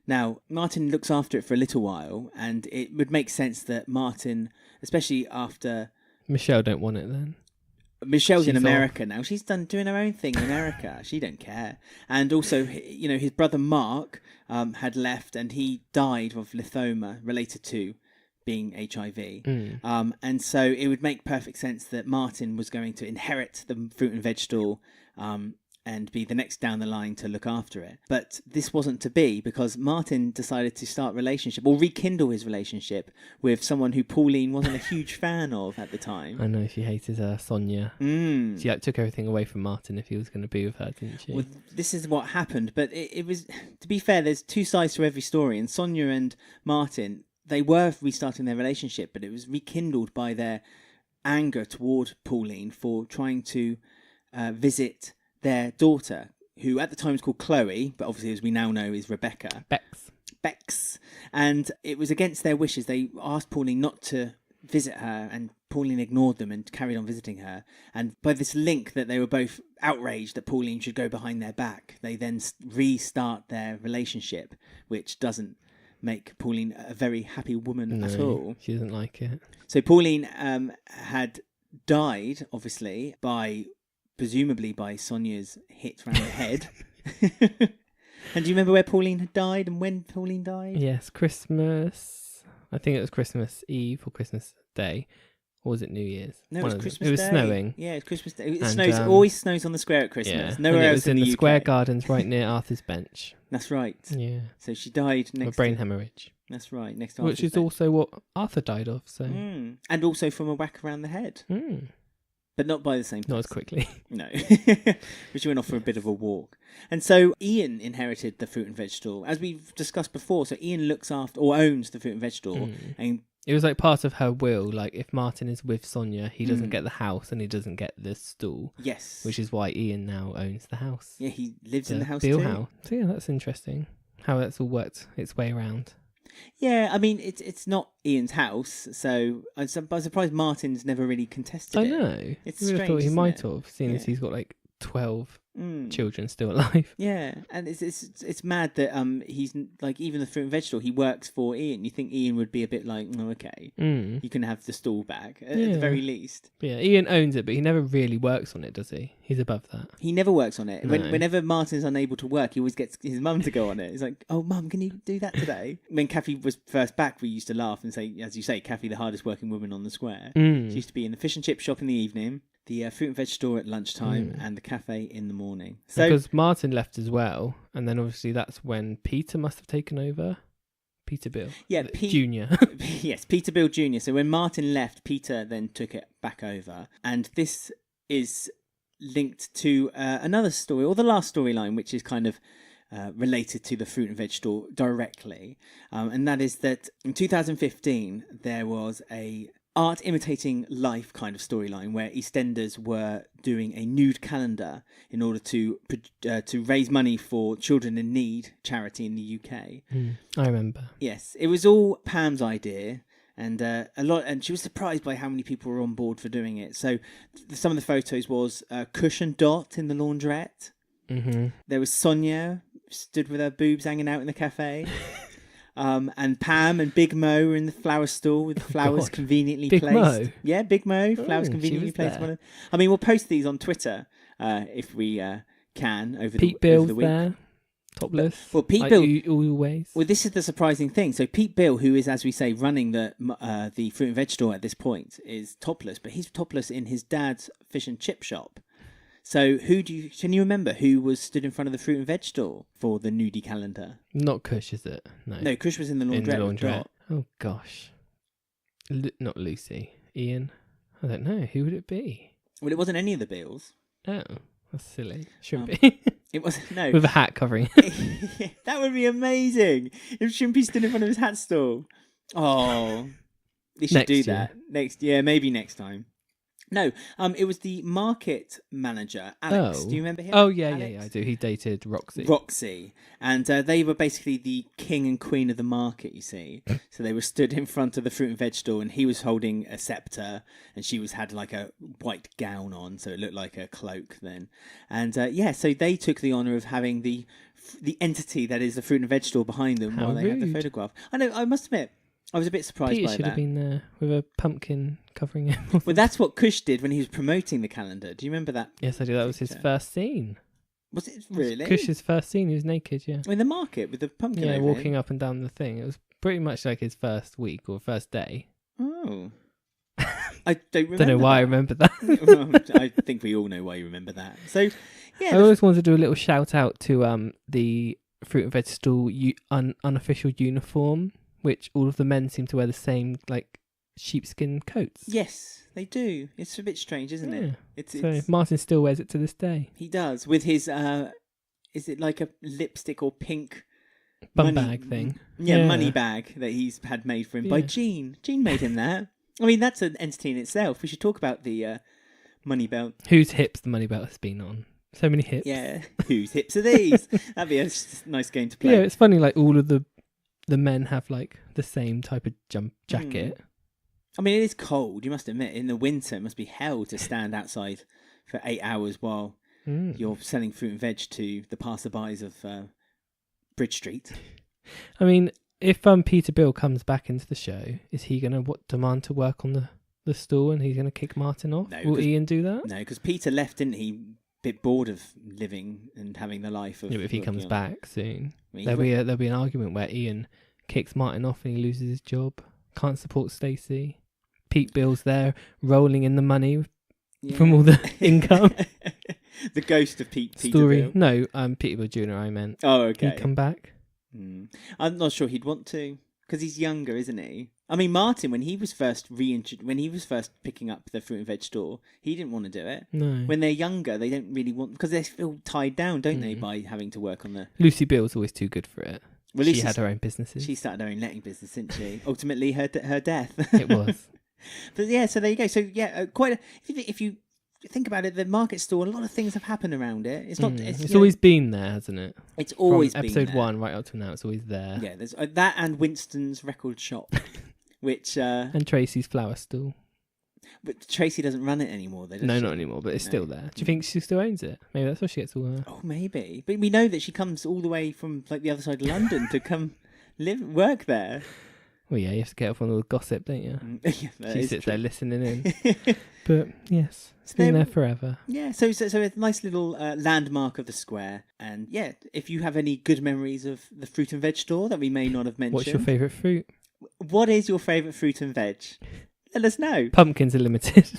Now, Martin looks after it for a little while, and it would make sense that Martin, especially after Michelle don't want it then. Michelle's in America now. She's doing her own thing in America. She don't care. And also, his brother Mark had left, and he died of lymphoma related to being HIV. And so it would make perfect sense that Martin was going to inherit the fruit and veg stall and be the next down the line to look after it. But this wasn't to be, because Martin decided to start a relationship, or rekindle his relationship, with someone who Pauline wasn't a huge fan of at the time. I know, she hated Sonia. She took everything away from Martin if he was going to be with her, didn't she? Well, this is what happened, but it was, to be fair, there's two sides to every story, and Sonia and Martin, they were restarting their relationship, but it was rekindled by their anger toward Pauline for trying to visit their daughter, who at the time was called Chloe, but obviously, as we now know, is Rebecca. Bex. And it was against their wishes. They asked Pauline not to visit her, and Pauline ignored them and carried on visiting her. And by this link that they were both outraged that Pauline should go behind their back, they then restart their relationship, which doesn't make Pauline a very happy woman at all. She doesn't like it. So Pauline had died, obviously, presumably by Sonia's hit round the head. And do you remember where Pauline had died and when Pauline died? Yes, Christmas. I think it was Christmas Eve or Christmas Day. Or was it New Year's? No, it was Christmas Day. It was snowing. Yeah, it's Christmas Day. It always snows on the square at Christmas. Yeah. Nowhere else in the UK. It was in the square gardens right near Arthur's Bench. That's right. Yeah. So she died next to... brain hemorrhage. That's right, next to Arthur's Which is Bench. also what Arthur died of. So. And also from a whack around the head. But not by the same person. Not as quickly. No. But she went off for a bit of a walk. And so Ian inherited the fruit and veg stall. As we've discussed before, so Ian looks after, or owns the fruit and veg stall. And it was like part of her will. Like, if Martin is with Sonia, he doesn't get the house and he doesn't get the stall. Yes. Which is why Ian now owns the house. Yeah, he lives in the house Beale too. House. So yeah, that's interesting. How that's all worked its way around. Yeah, I mean, it's not Ian's house, so I'm surprised Martin's never really contested it. I know. It's I strange, thought he isn't might it? have, seeing as he's got like 12 children still alive. Yeah, and it's mad that he's like, even the fruit and vegetable, he works for Ian. You think Ian would be a bit like, oh, okay, you can have the stall back at the very least. But yeah, Ian owns it, but he never really works on it, does he? He's above that. He never works on it. No. Whenever Martin's unable to work, he always gets his mum to go on it. He's like, oh, Mum, can you do that today? When Kathy was first back, we used to laugh and say, as you say, Kathy, the hardest working woman on the square. She used to be in the fish and chip shop in the evening, the fruit and veg store at lunchtime, and the cafe in the morning. So, because Martin left as well, and then obviously that's when Peter must have taken over. Peter Bill. Yeah, Junior. Yes, Peter Bill Jr. So when Martin left, Peter then took it back over. And this is linked to another story, or the last storyline, which is kind of related to the fruit and veg store directly. And that is that in 2015, there was a art imitating life kind of storyline where EastEnders were doing a nude calendar in order to raise money for Children in Need charity in the UK. I remember. Yes, it was all Pam's idea, and and she was surprised by how many people were on board for doing it. So some of the photos was Cush and Dot in the laundrette. There was Sonia stood with her boobs hanging out in the cafe. And Pam and Big Mo were in the flower stall with the flowers conveniently Big placed. Mo? Yeah, Big Mo, flowers conveniently placed. I mean, we'll post these on Twitter if we can over Pete the Bill's week. there, topless. Well, Pete like Bill always. Well, this is the surprising thing. So Pete Bill, who is, as we say, running the fruit and veg store at this point, is topless, but he's topless in his dad's fish and chip shop. So can you remember who was stood in front of the fruit and veg store for the nudie calendar? Not Kush, is it? No, Kush was in the laundrette. With Dot. Oh, gosh. Not Lucy. Ian? I don't know. Who would it be? Well, it wasn't any of the Beals. Oh, that's silly. Shouldn't be. It wasn't, no. With a hat covering. That would be amazing if Shrimpy stood in front of his hat store. Oh, they should do that. Maybe next time. No, it was the market manager, Alex. Oh. Do you remember him? Oh, yeah, I do. He dated Roxy. And they were basically the king and queen of the market, you see. So they were stood in front of the fruit and veg store, and he was holding a scepter, and she had like a white gown on, so it looked like a cloak then. And so they took the honour of having the entity that is the fruit and veg store behind them while they had the photograph. I know, I must admit, I was a bit surprised Peter by that. should have been there with a pumpkin covering him. Well, that's what Kush did when he was promoting the calendar. Do you remember that? Yes, I do. That was his first scene. Was it really? Kush's first scene. He was naked, yeah. In the market with the pumpkin over walking him. up and down the thing. It was pretty much like his first week or first day. Oh. I don't remember. Don't know why I remember that. I think we all know why you remember that. So, yeah. I always wanted to do a little shout out to the fruit and vegetable unofficial uniform, which all of the men seem to wear the same like sheepskin coats. Yes, they do. It's a bit strange, isn't it? It's Martin still wears it to this day. He does with his is it like a lipstick or pink bum bag thing? Yeah, money bag that he's had made for him by Jean. Jean made him that. I mean, that's an entity in itself. We should talk about the money belt. Whose hips the money belt has been on? So many hips. Yeah, whose hips are these? That'd be a nice game to play. Yeah, it's funny. Like all of the men have like the same type of jacket. I mean, it is cold. You must admit, in the winter, it must be hell to stand outside for 8 hours while you're selling fruit and veg to the passerbys of Bridge Street. I mean, if Peter Bill comes back into the show, is he going to demand to work on the stall and he's going to kick Martin off? Will Ian do that? No, because Peter left, didn't he? Bit bored of living and having the life of. Yeah, but if he comes back soon, there'll be an argument where Ian kicks Martin off and he loses his job. Can't support Stacey. Pete Bill's there rolling in the money from all the income. The ghost of Peter Bill. No, Peter Bill Jr. I meant. Oh, okay. He'd come back. I'm not sure he'd want to because he's younger, isn't he? I mean, Martin, when he was first picking up the fruit and veg store, he didn't want to do it. No. When they're younger, they don't really want because they feel tied down, don't they, by having to work on the. Lucy Bill's always too good for it. Well, she had her own businesses. She started her own letting business, didn't she? Ultimately, her death. It was. But yeah, so there you go. So yeah, if you think about it, the market store, a lot of things have happened around it. It's not. It's always been there, hasn't it? It's always been episode there. 1 right up to now. It's always there. Yeah, there's that and Winston's record shop, which and Tracy's flower stall. But Tracy doesn't run it anymore. No, not anymore. But it's still there. Do you think she still owns it? Maybe that's why she gets all her. Oh, maybe. But we know that she comes all the way from like the other side of London to come work there. Well, yeah, you have to get off on all the gossip, don't you? Yeah, she sits there listening in. But yes, it's been there forever. Yeah, so a nice little landmark of the square. And yeah, if you have any good memories of the fruit and veg store that we may not have mentioned. What's your favourite fruit? What is your favourite fruit and veg? Let us know. Pumpkins are limited.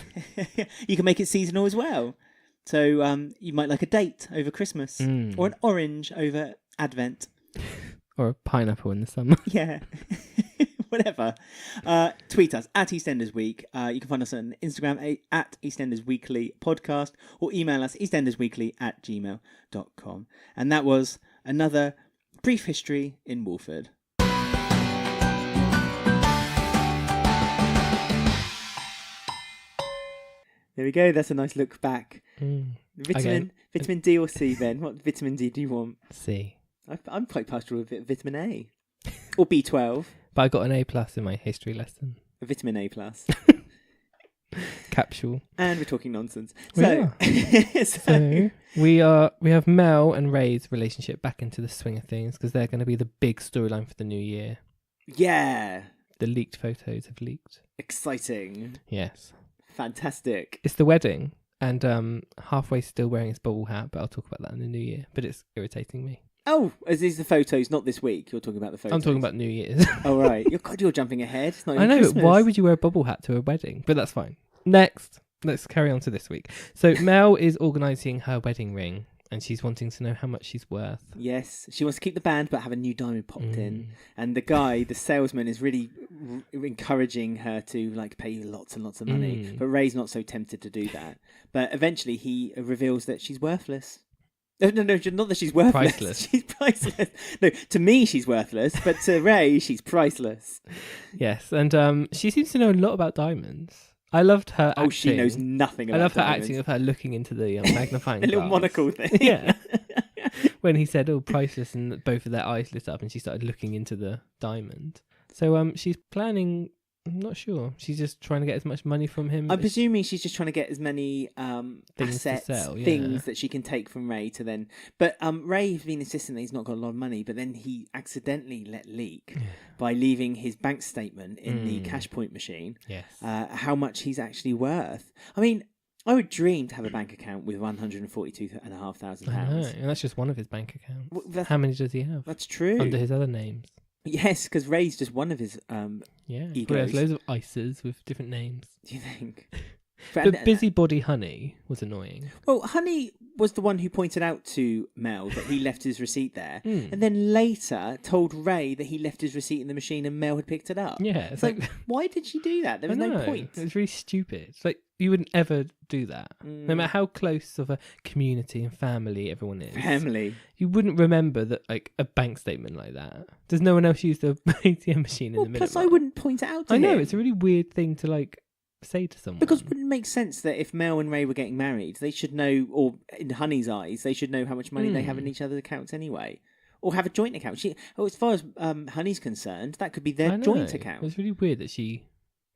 You can make it seasonal as well. So you might like a date over Christmas or an orange over Advent. Or a pineapple in the summer. Yeah. Whatever. Tweet us at Eastenders Week. You can find us on Instagram at Eastenders Weekly Podcast or email us eastendersweekly@gmail.com. And that was another brief history in Walford. There we go. That's a nice look back. Vitamin D or C, Ben? What vitamin D do you want? C. I'm quite pastoral with vitamin A. Or B12. But I got an A+ in my history lesson. A vitamin A+. Capsule. And we're talking nonsense. So we have Mel and Ray's relationship back into the swing of things because they're going to be the big storyline for the new year. Yeah. The leaked photos have leaked. Exciting. Yes. Fantastic. It's the wedding, and Halfway's still wearing his bubble hat, but I'll talk about that in the new year. But it's irritating me. Oh, as these the photos, not this week. You're talking about the photos. I'm talking about New Year's. Oh, right. You're jumping ahead. It's not I know, Christmas. but why would you wear a bubble hat to a wedding? But that's fine. Next. let's carry on to this week. So Mel is organising her wedding ring, and she's wanting to know how much she's worth. Yes, she wants to keep the band but have a new diamond popped in. And the guy, the salesman, is really encouraging her to like pay lots and lots of money. But Ray's not so tempted to do that. But eventually he reveals that she's worthless. No, not that she's worthless. Priceless. She's priceless. No, to me she's worthless, but to Ray she's priceless. Yes, and she seems to know a lot about diamonds. I loved her acting. Oh, she knows nothing about diamonds. I love her diamonds. acting of her looking into the magnifying glass. A little monocle thing. Yeah. When he said, priceless, and both of their eyes lit up and she started looking into the diamond. So she's planning, I'm not sure. She's just trying to get as much money from him. I'm presuming she's just trying to get as many things assets, to sell, things that she can take from Ray to then... But Ray's been insisting that he's not got a lot of money, but then he accidentally let leak by leaving his bank statement in the cash point machine. Yes. How much he's actually worth. I mean, I would dream to have a bank account with £142,500. I know, and that's just one of his bank accounts. Well, how many does he have? That's true. Under his other names. Yes, because Ray's just one of his yeah, egos. He has loads of ISAs with different names. Do you think? But busybody Honey was annoying. Well, Honey was the one who pointed out to Mel that he left his receipt there, and then later told Ray that he left his receipt in the machine and Mel had picked it up. Yeah, it's like why did she do that? There was no point. It was really stupid. It's like you wouldn't ever do that, no matter how close of a community and family everyone is. Family. You wouldn't remember that, like a bank statement like that. Does no one else use the ATM machine in the middle? Plus, I wouldn't point it out to him. I know, it's a really weird thing to like say to someone. Because it wouldn't make sense that if Mel and Ray were getting married, they should know, or in Honey's eyes, they should know how much money they have in each other's accounts anyway. Or have a joint account. As far as Honey's concerned, that could be their joint account. It's really weird that she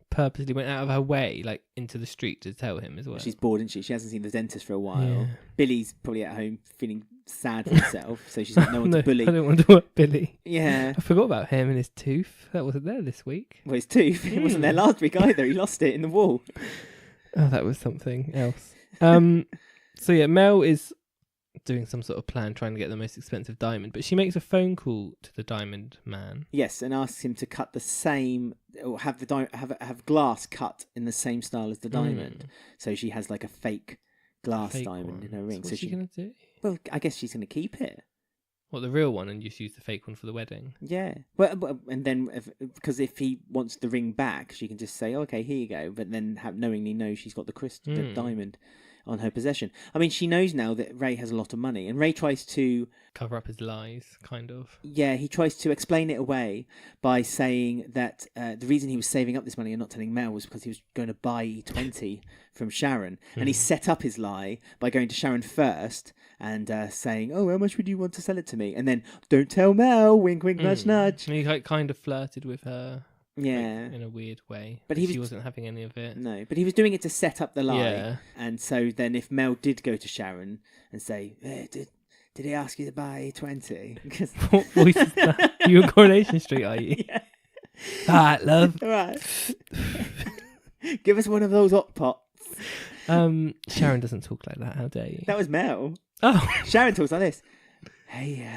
purposely went out of her way, like into the street to tell him as well. She's bored, isn't she? She hasn't seen the dentist for a while. Yeah. Billy's probably at home feeling sad for himself, so she's got no one to bully. I don't want to work Billy. Yeah. I forgot about him and his tooth. That wasn't there this week. Well, his tooth. It wasn't there last week either. He lost it in the wall. Oh, that was something else. So yeah, Mel is doing some sort of plan trying to get the most expensive diamond, but she makes a phone call to the diamond man. Yes, and asks him to cut the same, or have the have glass cut in the same style as the diamond. So she has like a fake glass diamond in her ring. So what's she gonna do? Well, I guess she's gonna keep it. What, the real one, and just use the fake one for the wedding? Yeah. Well, and then because if he wants the ring back, she can just say, "Okay, here you go." But then knowingly know she's got the diamond on her possession. I mean, she knows now that Ray has a lot of money, and Ray tries to cover up his lies, kind of. Yeah, he tries to explain it away by saying that the reason he was saving up this money and not telling Mel was because he was going to buy E20 from Sharon, and he set up his lie by going to Sharon first and saying, "Oh, how much would you want to sell it to me?" And then, "Don't tell Mel, wink, wink, nudge, nudge." And he kind of flirted with her. Yeah, like, in a weird way. But she wasn't having any of it. No, but he was doing it to set up the lie. Yeah. And so then if Mel did go to Sharon and say, did he ask you to buy 20? What voice is that? You in Coronation Street, are you? Yeah. All right, love. All right. Give us one of those hot pots. Sharon doesn't talk like that. How dare you? That was Mel. Oh. Sharon talks like this. Hey,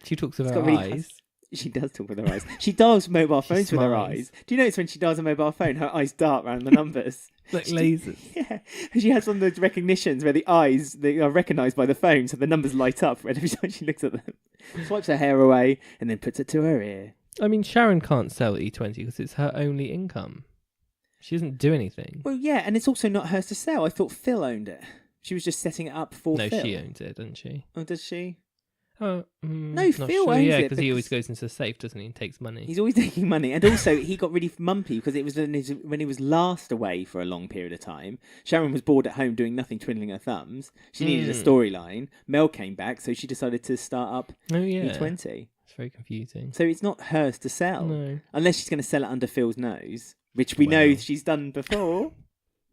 she talks with her eyes. She does talk with her eyes. She dials mobile phones with her eyes. Do you notice when she dials a mobile phone, her eyes dart around the numbers? Like lasers. Yeah. She has one of those recognitions where the eyes, they are recognised by the phone, so the numbers light up every time she looks at them. Swipes her hair away and then puts it to her ear. I mean, Sharon can't sell E20 because it's her only income. She doesn't do anything. Well, yeah, and it's also not hers to sell. I thought Phil owned it. She was just setting it up for Phil. No, she owns it, doesn't she? Oh, does she? No, Phil owns it. Because he always goes into the safe, doesn't he, and takes money. He's always taking money. And also, he got really mumpy because it was when he was last away for a long period of time. Sharon was bored at home doing nothing, twiddling her thumbs. She needed a storyline. Mel came back, so she decided to start up E20. It's very confusing. So it's not hers to sell. No. Unless she's going to sell it under Phil's nose, which we know she's done before.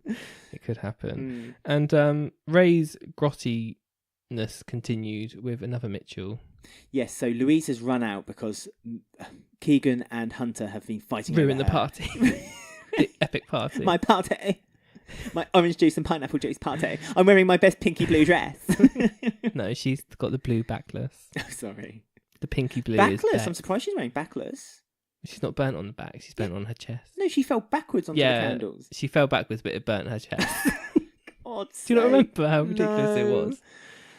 It could happen. And Ray's grotty continued with another Mitchell. Yes, so Louise has run out because Keegan and Hunter have been fighting. Ruined the party. The epic party. My party. My orange juice and pineapple juice party. I'm wearing my best pinky blue dress. No, she's got the blue backless. Oh, sorry. The pinky blue backless? is back. I'm surprised she's wearing backless. She's not burnt on the back. She's burnt on her chest. No, she fell backwards onto the candles. She fell backwards, but it burnt her chest. God's Do you not sake. remember how ridiculous it No. was?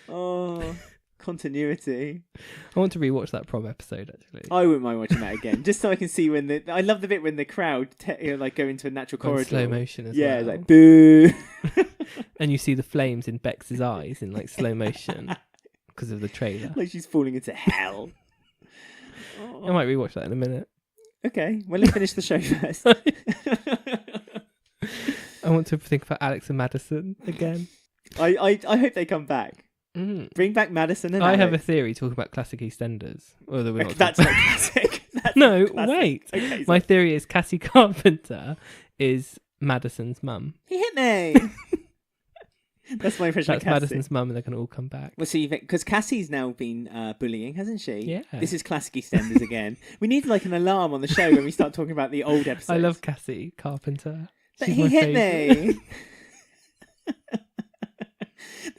Oh, continuity. I want to rewatch that prom episode, actually. I wouldn't mind watching that again, just so I can see when I love the bit when the crowd like go into a natural On corridor. slow motion as Yeah, well. like boo. And you see the flames in Bex's eyes in like slow motion because of the trailer. Like she's falling into hell. I might rewatch that in a minute. Okay, well, let's finish the show first. I want to think about Alex and Madison again. I hope they come back. Bring back Madison and I Alex. have a theory talking about classic EastEnders. Although we're not That's not classic. That's No, not classic. wait. Okay, My theory is Cassie Carpenter is Madison's mum. he hit me. That's my impression That's of Cassie. Madison's mum, and they're going to all come back. Well, see, because Cassie's now been bullying, hasn't she? Yeah. This is classic EastEnders again. We need like an alarm on the show when we start talking about the old episodes. I love Cassie Carpenter. But She's he my hit favourite. me.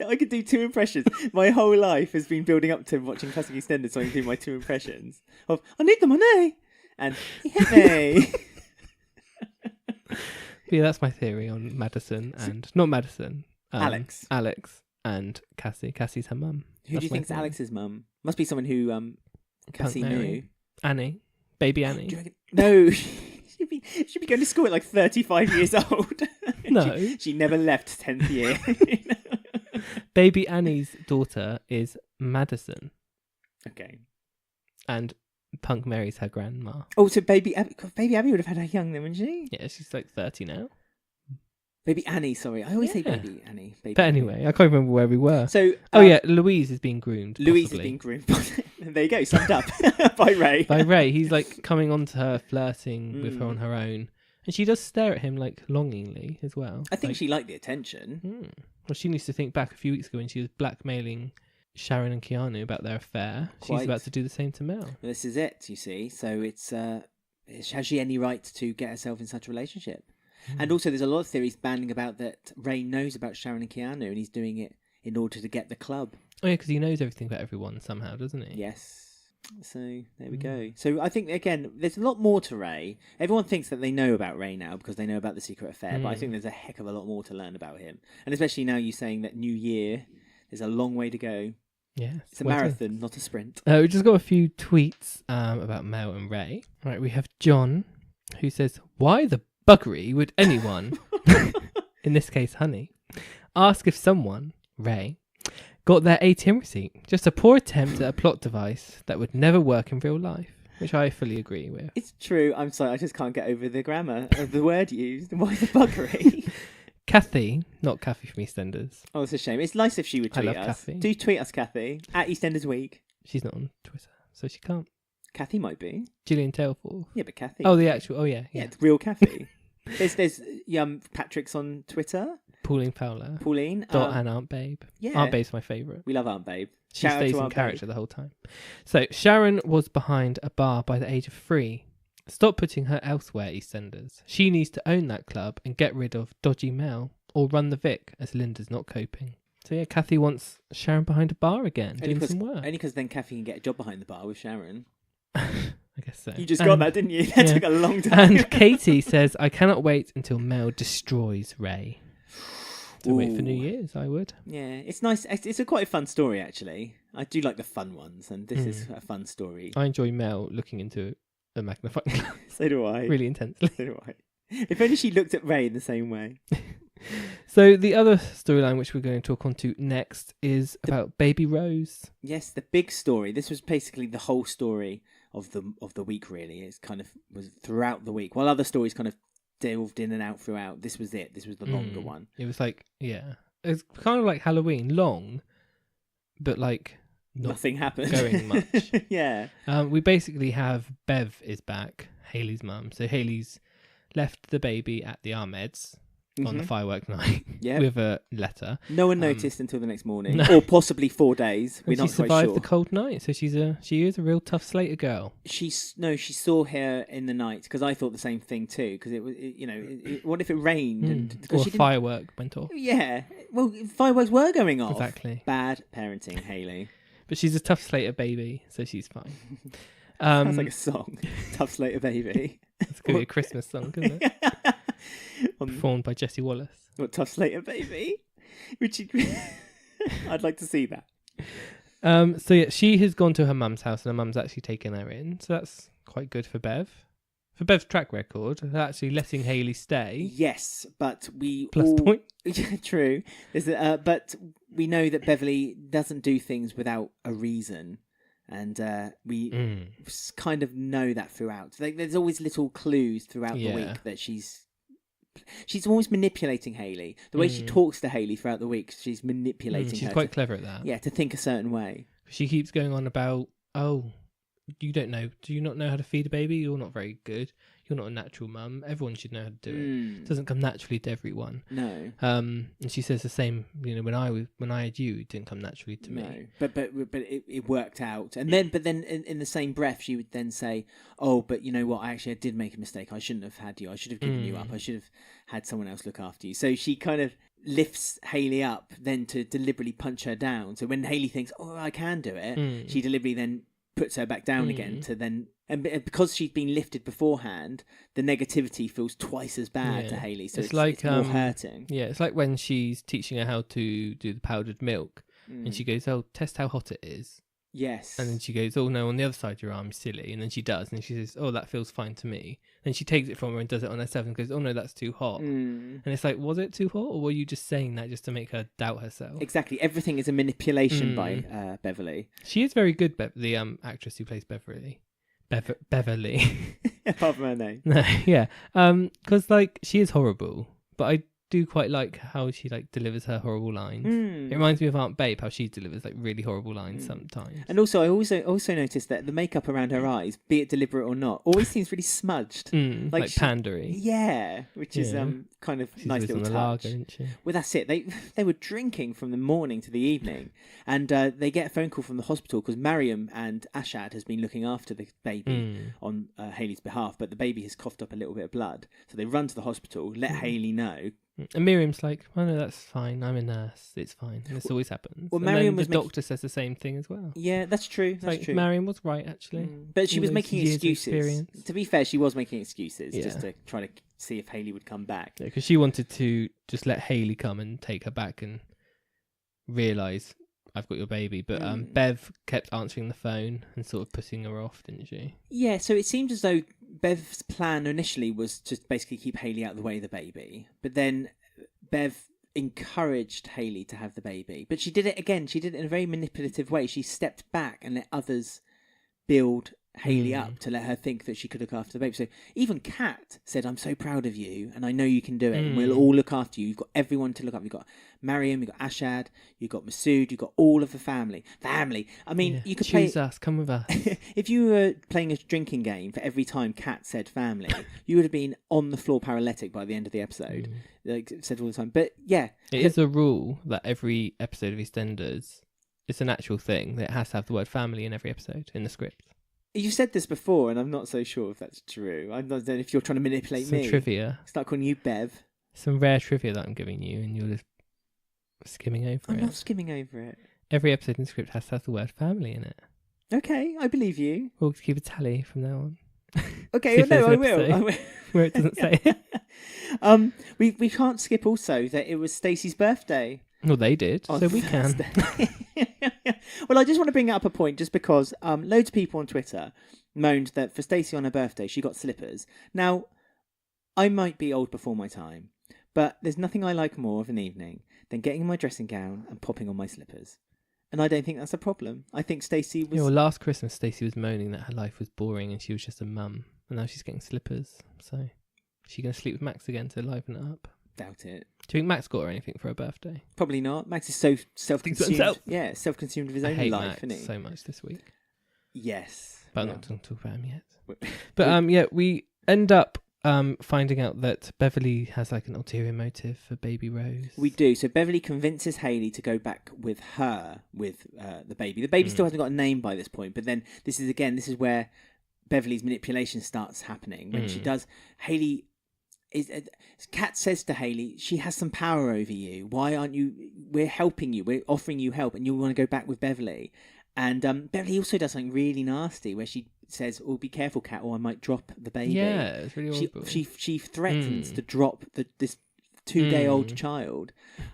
I could do 2 impressions. My whole life has been building up to watching classic EastEnders, so I can do my 2 impressions of I need the money and he hit me. Yeah, that's my theory on Madison and not Madison. Alex and Cassie. Cassie's her mum. Who do you think's Alex's mum? Must be someone who Cassie knew. Annie, baby Annie. Do you reckon? No, she'd be going to school at like 35 years old. No, she never left 10th year. baby Annie's daughter is Madison, Okay. and Punk Mary's her grandma. Oh, so baby Abby would have had her young then, wouldn't she? Yeah, she's like 30 now. Baby Annie, sorry. I always say Yeah. baby Annie. Baby But Annie. anyway, I can't remember where we were. So, Oh yeah, Louise is being groomed. Louise possibly, has been groomed. There you go, summed up by Ray. by Ray. He's like coming on to her, flirting with her on her own. And she does stare at him like longingly as well. I think like, she liked the attention. Well, she needs to think back a few weeks ago when she was blackmailing Sharon and Keanu about their affair. Quite. She's about to do the same to Mel. Well, this is it, you see. So it's has she any right to get herself in such a relationship? And also, there's a lot of theories banding about that Ray knows about Sharon and Keanu, and he's doing it in order to get the club. Oh yeah, because he knows everything about everyone somehow, doesn't he? Yes. So there we go. So I think again, there's a lot more to Ray. Everyone thinks that they know about Ray now because they know about the secret affair, but I think there's a heck of a lot more to learn about him. And especially now you saying that New Year, there's a long way to go. Yes. It's a marathon, not a sprint. We just got a few tweets about Mel and Ray. Right, we have John, who says, "Why the buggery would anyone, in this case Honey, ask if someone, Ray, got their ATM receipt? Just a poor attempt at a plot device that would never work in real life." Which I fully agree with. It's true. I'm sorry, I just can't get over the grammar of the word used. Why the buggery? Kathy, not Kathy from EastEnders. Oh, it's a shame. It's nice if she would I tweet love us. Kathy. Do tweet us, Kathy, at EastEnders Week. She's not on Twitter, so she can't. Kathy might be. Gillian Tailforth. Yeah, but Kathy. Oh, the actual. Oh, yeah. yeah, it's real Kathy. There's Patrick's on Twitter. Pauline Fowler. Pauline. Dot and Aunt Babe. Yeah. Aunt Babe's my favourite. We love Aunt Babe. She Shout out stays to in Aunt character Babe. the whole time. So Sharon was behind a bar by the age of 3. Stop putting her elsewhere, EastEnders. She needs to own that club and get rid of dodgy Mel, or run the Vic, as Linda's not coping. So yeah, Kathy wants Sharon behind a bar again, doing some work. Only because then Kathy can get a job behind the bar with Sharon. I guess so. You just got that, didn't you? That yeah. took a long time. And Katie says, "I cannot wait until Mel destroys Ray." So wait for New Year's, I would. Yeah, it's nice. It's a quite a fun story, actually. I do like the fun ones, and this is a fun story. I enjoy Mel looking into a magnifying glass. So do I. Really intensely. So do I. If only she looked at Ray in the same way. So the other storyline which we're going to talk on to next is about Baby Rose. Yes, the big story. This was basically the whole story of the week, really. It's kind of was throughout the week. While other stories kind of delved in and out throughout, this was it. This was the longer one. It was like, yeah. It's kind of like Halloween, long, but like nothing happened. Going much. Yeah. We basically have Bev is back, Hayley's mum. So Hayley's left the baby at the Ahmeds on the firework night with a letter. No one noticed until the next morning, no. or possibly 4 days. We're not she quite survived sure. the cold night, so she is a real tough Slater girl. She saw her in the night, because I thought the same thing too. Because it was, what if it rained and or a firework went off? Yeah, well, fireworks were going off. Exactly. Bad parenting, Hayley. But she's a tough Slater baby, so she's fine. Sounds like a song. Tough Slater baby. It's going to be a Christmas song, isn't it? Performed by Jessie Wallace. What, Tough Slater baby? Which I'd like to see that. So yeah, she has gone to her mum's house and her mum's actually taken her in. So that's quite good for Bev. For Bev's track record, actually letting Hayley stay. Yes, but we Plus point. Yeah, true. But we know that Beverly doesn't do things without a reason. And we kind of know that throughout. There's always little clues throughout the week that she's always manipulating Hayley. The way she talks to Hayley throughout the week, she's manipulating her. She's quite clever at that. Yeah, to think a certain way. She keeps going on about, you don't know. Do you not know how to feed a baby? You're not very good. You're not a natural mum. Everyone should know how to do it. It doesn't come naturally to everyone. No. And she says the same. You know, when I had you, it didn't come naturally to me. No. But it worked out. And then, in the same breath, she would then say, "Oh, but you know what? I did make a mistake. I shouldn't have had you. I should have given you up. I should have had someone else look after you." So she kind of lifts Hayley up, then to deliberately punch her down. So when Hayley thinks, "Oh, I can do it," she deliberately then puts her back down again to then, and because she's been lifted beforehand, the negativity feels twice as bad to Hayley, so it's like it's more hurting. Yeah, it's like when she's teaching her how to do the powdered milk, and she goes, "Oh, test how hot it is." Yes. And then she goes, "Oh no, on the other side of your arm, silly." And then she does, and she says, "Oh, that feels fine to me." Then she takes it from her and does it on herself and goes, "Oh no, that's too hot." And it's like, was it too hot, or were you just saying that just to make her doubt herself? Exactly. Everything is a manipulation by Beverly. She is very good, the actress who plays Beverly. Beverly. Apart from her name. No, yeah. Because like she is horrible, but I do quite like how she like delivers her horrible lines. It reminds me of Aunt Babe, how she delivers like really horrible lines sometimes. And also, I also noticed that the makeup around her eyes, be it deliberate or not, always seems really smudged, like pandery. Yeah, which is kind of She's nice always little on the touch. lager, isn't she? Well, that's it. They were drinking from the morning to the evening, and they get a phone call from the hospital because Mariam and Ashad has been looking after the baby on Hayley's behalf, but the baby has coughed up a little bit of blood, so they run to the hospital, let Hayley know. And Miriam's like, "Oh no, that's fine. I'm a nurse. It's fine. This always happens." Well, and Mariam then the doctor says the same thing as well. Yeah, that's true. That's true. Mariam was right, actually. But she was making years of excuses. experience. To be fair, she was making excuses just to try to see if Hayley would come back. Yeah, because she wanted to just let Hayley come and take her back and realise, "I've got your baby." But Bev kept answering the phone and sort of putting her off, didn't she? Yeah, so it seemed as though Bev's plan initially was to basically keep Hayley out of the way of the baby. But then Bev encouraged Hayley to have the baby. But she did it again. She did it in a very manipulative way. She stepped back and let others build Hayley up to let her think that she could look after the baby. So even Kat said, "I'm so proud of you and I know you can do it and we'll all look after you. You've got everyone to look up. You've got Mariam, you've got Ashad, you've got Masood, you've got all of the family. I mean, you could choose us, come with us." If you were playing a drinking game for every time Kat said family, you would have been on the floor paralytic by the end of the episode. Like said all the time. But yeah. It is a rule that every episode of EastEnders, it's an actual thing, that it has to have the word family in every episode in the script. You said this before, and I'm not so sure if that's true. I don't know if you're trying to manipulate me. Some trivia. Start calling you Bev. Some rare trivia that I'm giving you, and you're just skimming over it. I'm not skimming over it. Every episode in the script has to have the word family in it. Okay, I believe you. We'll keep a tally from now on. Okay, well, no, I will. Where it doesn't say it. We can't skip also that it was Stacey's birthday. Well, they did, so we can. Well, I just want to bring up a point just because loads of people on Twitter moaned that for Stacey on her birthday, she got slippers. Now, I might be old before my time, but there's nothing I like more of an evening than getting in my dressing gown and popping on my slippers. And I don't think that's a problem. I think Stacey was... Yeah, well, last Christmas, Stacey was moaning that her life was boring and she was just a mum. And now she's getting slippers. So, is she going to sleep with Max again to liven it up? Doubt it. Do you think Max got her anything for her birthday? Probably not. Max is so self-consumed. Yeah, self-consumed with his own life, Max isn't he? So much this week. Yes. But I'm not going to talk about him yet. But yeah, we end up finding out that Beverly has like an ulterior motive for baby Rose. We do. So Beverly convinces Hayley to go back with her with the baby. The baby still hasn't got a name by this point, but then this is where Beverly's manipulation starts happening. When she does, Hayley Kat says to Hayley, she has some power over you. Why aren't you? We're helping you. We're offering you help, and you want to go back with Beverly. And Beverly also does something really nasty where she says, "Oh, be careful, Kat, or I might drop the baby." Yeah, it's really horrible. She threatens to drop this 2-day-old child.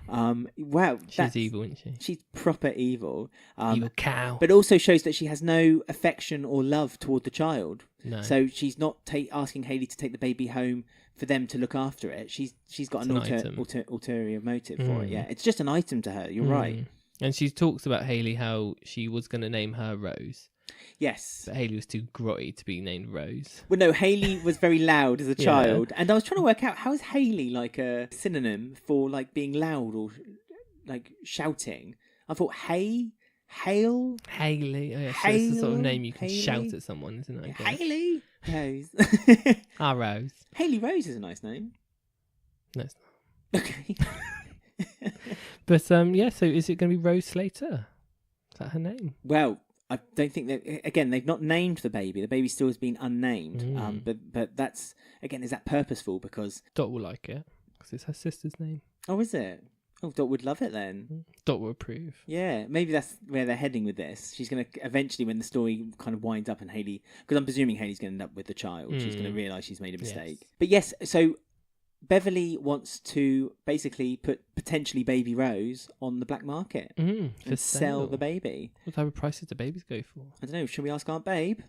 Wow, she's evil, isn't she? She's proper evil. Evil cow. But also shows that she has no affection or love toward the child. No. So she's not asking Hayley to take the baby home for them to look after it. She's got an ulterior motive for it. Yeah, it's just an item to her. You're right. And she talks about Hayley, how she was going to name her Rose. Yes. But Hayley was too grotty to be named Rose. Well, no, Hayley was very loud as a child. And I was trying to work out, how is Hayley like a synonym for like being loud or like shouting? I thought Hail? Hayley. Oh, yeah, so it's the sort of name you can shout at someone, isn't it? Hayley Rose. Rose. Hayley Rose is a nice name. No, it's not. Okay. But so is it going to be Rose Slater? Is that her name? Well, I don't think that. Again, they've not named the baby. The baby still has been unnamed. But that's, again, is that purposeful? Because Dot will like it because it's her sister's name. Oh, is it? Oh, Dot would love it then. Dot will approve. Yeah, maybe that's where they're heading with this. She's going to eventually, when the story kind of winds up, and Hayley, because I'm presuming Hayley's going to end up with the child. She's going to realise she's made a mistake. Yes. But yes, so Beverly wants to basically put potentially baby Rose on the black market and sell the baby. What type of prices do babies go for? I don't know. Should we ask Aunt Babe?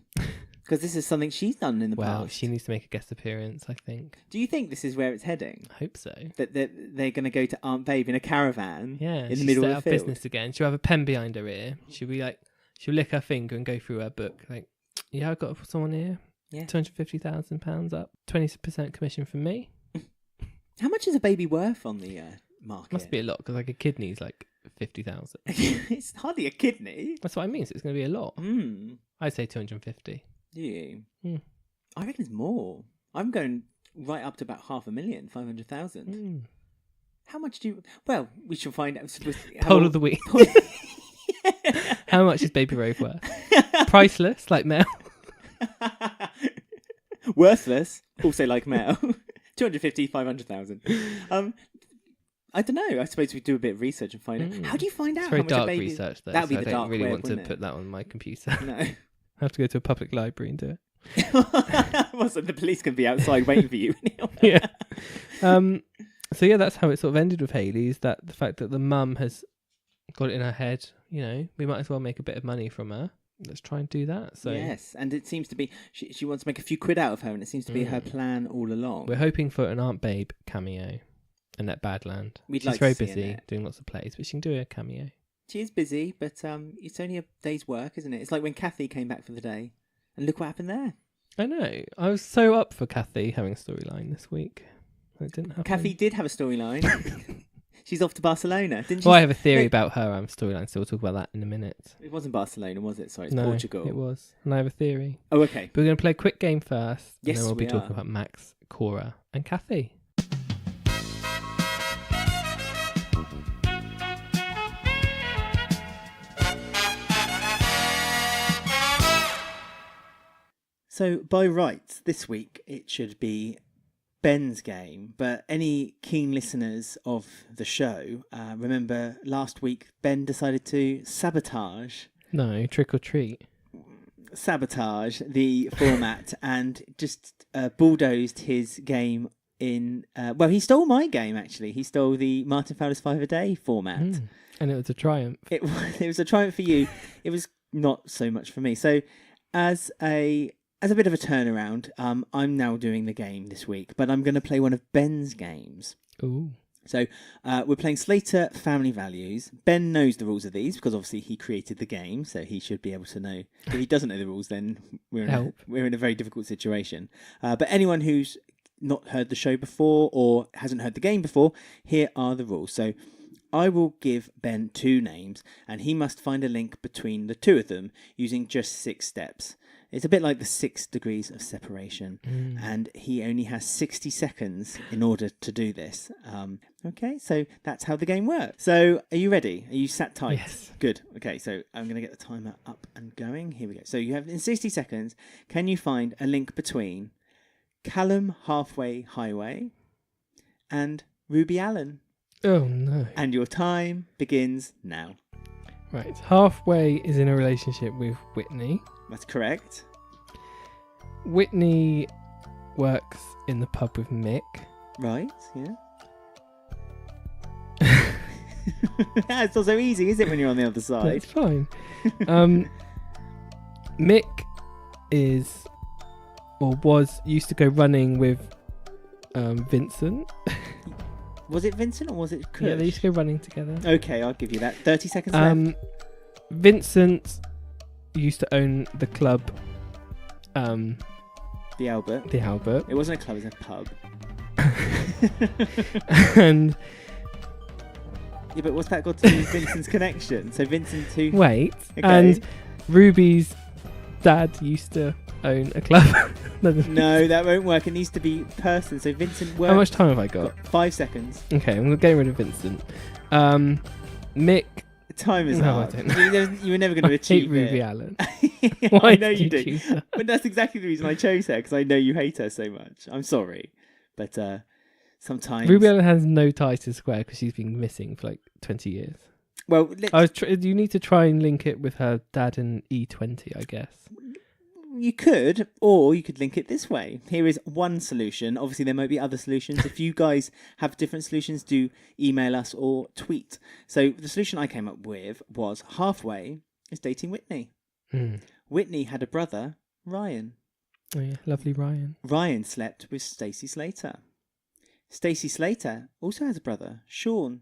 Because this is something she's done in the past. Well, she needs to make a guest appearance, I think. Do you think this is where it's heading? I hope so. That they're going to go to Aunt Babe in a caravan in the middle of the field? Business again. She'll have a pen behind her ear. She'll be like, she'll lick her finger and go through her book. Like, yeah, I've got someone here. Yeah. £250,000 up. 20% commission from me. How much is a baby worth on the market? Must be a lot, because like a kidney's like 50,000. It's hardly a kidney. That's what I mean. So it's going to be a lot. I'd say 250. Do you? I reckon it's more. I'm going right up to about 500,000, 500,000. How much do you? Well, we shall find out. Poll of the week. How much is baby Rose worth? Priceless, like Mel. Worthless, also like Mel. 250, 500,000. I don't know. I suppose we do a bit of research and find out. How do you find out it's very how much dark a baby... research, though. That would be the dark dark web, I don't really want to it? Put that on my computer. No. I have to go to a public library and do it. Well, so the police can be outside waiting for you. Yeah. So yeah, that's how it sort of ended with Hayley. Is that the fact that the mum has got it in her head? You know, we might as well make a bit of money from her. Let's try and do that. So yes, and it seems to be she wants to make a few quid out of her, and it seems to be her plan all along. We're hoping for an Aunt Babe cameo in that Badland. She's very busy doing lots of plays, but she can do a cameo. She is busy, but it's only a day's work, isn't it? It's like when Kathy came back for the day, and look what happened there. I know. I was so up for Kathy having a storyline this week. It didn't happen. Kathy did have a storyline. She's off to Barcelona, didn't she? Well, I have a theory about her storyline, so we'll talk about that in a minute. It wasn't Barcelona, was it? Sorry, it's no, Portugal. It was. And I have a theory. Oh, okay. But we're going to play a quick game first. Yes, and then we'll be talking about Max, Cora, and Kathy. So, by rights, this week it should be Ben's game, but any keen listeners of the show remember last week Ben decided to sabotage trick or treat the format and just bulldozed his game in he stole my game. Actually, he stole the Martin Fowler's 5 a day format, and it was a triumph. It was a triumph for you. It was not so much for me. So as a bit of a turnaround, I'm now doing the game this week, but I'm going to play one of Ben's games. Ooh. So we're playing Slater Family Values. Ben knows the rules of these because obviously he created the game, so he should be able to know. If he doesn't know the rules, then we're in a very difficult situation. But anyone who's not heard the show before or hasn't heard the game before, here are the rules. So I will give Ben 2 names, and he must find a link between the 2 of them using just 6 steps. It's a bit like the 6 degrees of separation, and he only has 60 seconds in order to do this. Okay, so that's how the game works. So are you ready? Are you sat tight? Yes. Good. Okay, so I'm going to get the timer up and going. Here we go. So you have, in 60 seconds, can you find a link between Callum Halfway Highway and Ruby Allen? Oh, no. And your time begins now. Right. Halfway is in a relationship with Whitney. That's correct. Whitney works in the pub with Mick. Right, yeah. It's not so easy, is it, when you're on the other side? That's fine. Mick used to go running with Vincent. Was it Vincent or was it Kush? Yeah, they used to go running together. Okay, I'll give you that. 30 seconds left. Vincent used to own the club. The Albert. The Albert. It wasn't a club, it was a pub. And yeah, but what's that got to do with Vincent's connection? So Vincent too. Wait. Okay. And Ruby's dad used to own a club. No, that won't work. It needs to be person. So Vincent worked. How much time have I got? 5 seconds. Okay, I'm getting rid of Vincent. Mick. Time is No, up. I don't. You were never going to achieve Ruby it. Allen. I know did you do. choose her? But that's exactly the reason I chose her, because I know you hate her so much. I'm sorry. But sometimes... Ruby Allen has no ties to Square because she's been missing for like 20 years. Well, you need to try and link it with her dad in E20, I guess. you could, or you could link it this way. Here is one solution. Obviously, there might be other solutions. If you guys have different solutions, do email us or tweet. So the solution I came up with was Halfway is dating Whitney. Whitney had a brother, Ryan. Oh yeah, lovely Ryan. Ryan slept with Stacey Slater. Stacey Slater also has a brother, Sean.